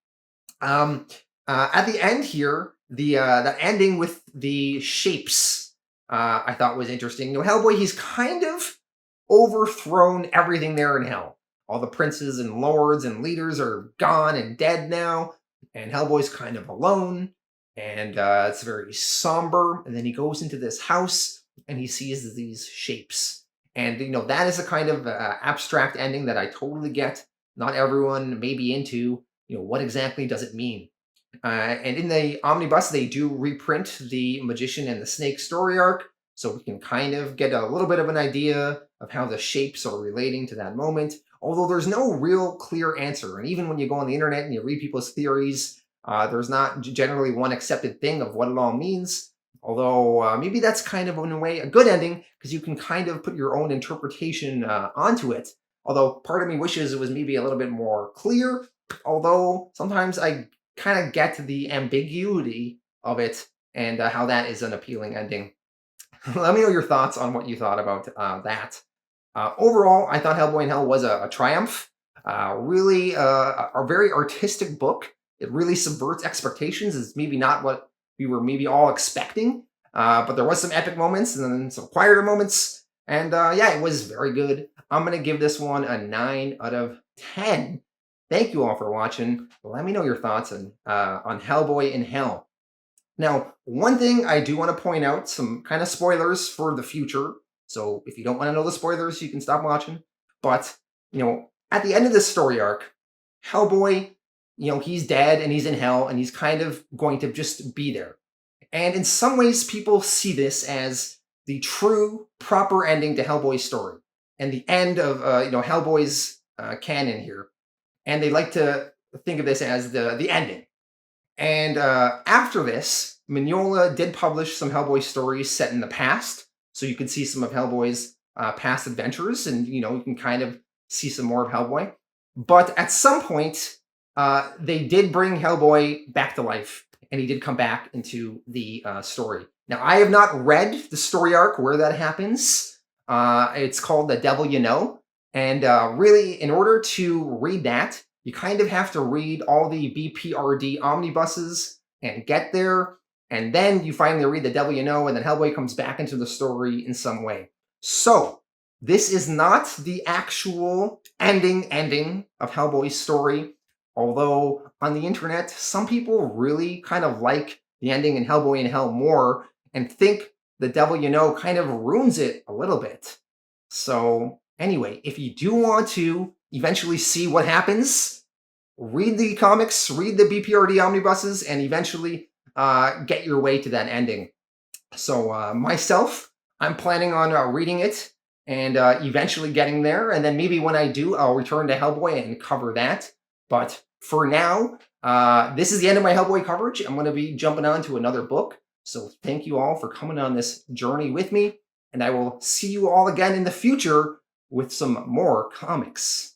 At the end here, the ending with the shapes, I thought was interesting. You know, Hellboy, he's kind of overthrown everything there in Hell. All the princes and lords and leaders are gone and dead now, and Hellboy's kind of alone, and it's very somber. And then he goes into this house, and he sees these shapes. And, you know, that is a kind of abstract ending that I totally get. Not everyone may be into, you know, what exactly does it mean? And in the Omnibus, they do reprint the Magician and the Snake story arc, so we can kind of get a little bit of an idea of how the shapes are relating to that moment, although there's no real clear answer. And even when you go on the internet and you read people's theories, there's not generally one accepted thing of what it all means, although maybe that's kind of, in a way, a good ending, because you can kind of put your own interpretation onto it. Although part of me wishes it was maybe a little bit more clear, although sometimes I kind of get the ambiguity of it and how that is an appealing ending. Let me know your thoughts on what you thought about that. Overall, I thought Hellboy in Hell was a triumph. Really, a very artistic book. It really subverts expectations. It's maybe not what we were maybe all expecting, but there was some epic moments and then some quieter moments. And yeah, it was very good. I'm going to give this one a 9 out of 10. Thank you all for watching. Let me know your thoughts on Hellboy in Hell. Now, one thing I do want to point out, some kind of spoilers for the future. So if you don't want to know the spoilers, you can stop watching. But, at the end of this story arc, Hellboy, he's dead and he's in hell and he's kind of going to just be there. And in some ways, people see this as the true, proper ending to Hellboy's story and the end of, Hellboy's canon here. And they like to think of this as the ending. And after this, Mignola did publish some Hellboy stories set in the past, so you can see some of Hellboy's past adventures, and you can kind of see some more of Hellboy. But at some point, they did bring Hellboy back to life, and he did come back into the story. Now, I have not read the story arc where that happens. It's called The Devil You Know, and really, in order to read that, you kind of have to read all the BPRD omnibuses and get there, and then you finally read The Devil You Know, and then Hellboy comes back into the story in some way. So, this is not the actual ending of Hellboy's story, although on the internet, some people really kind of like the ending in Hellboy in Hell more and think The Devil You Know kind of ruins it a little bit. So, anyway, if you do want to eventually see what happens, read the comics, read the BPRD omnibuses, and eventually get your way to that ending. So myself, I'm planning on reading it and eventually getting there. And then maybe when I do, I'll return to Hellboy and cover that. But for now, this is the end of my Hellboy coverage. I'm going to be jumping on to another book. So thank you all for coming on this journey with me. And I will see you all again in the future with some more comics.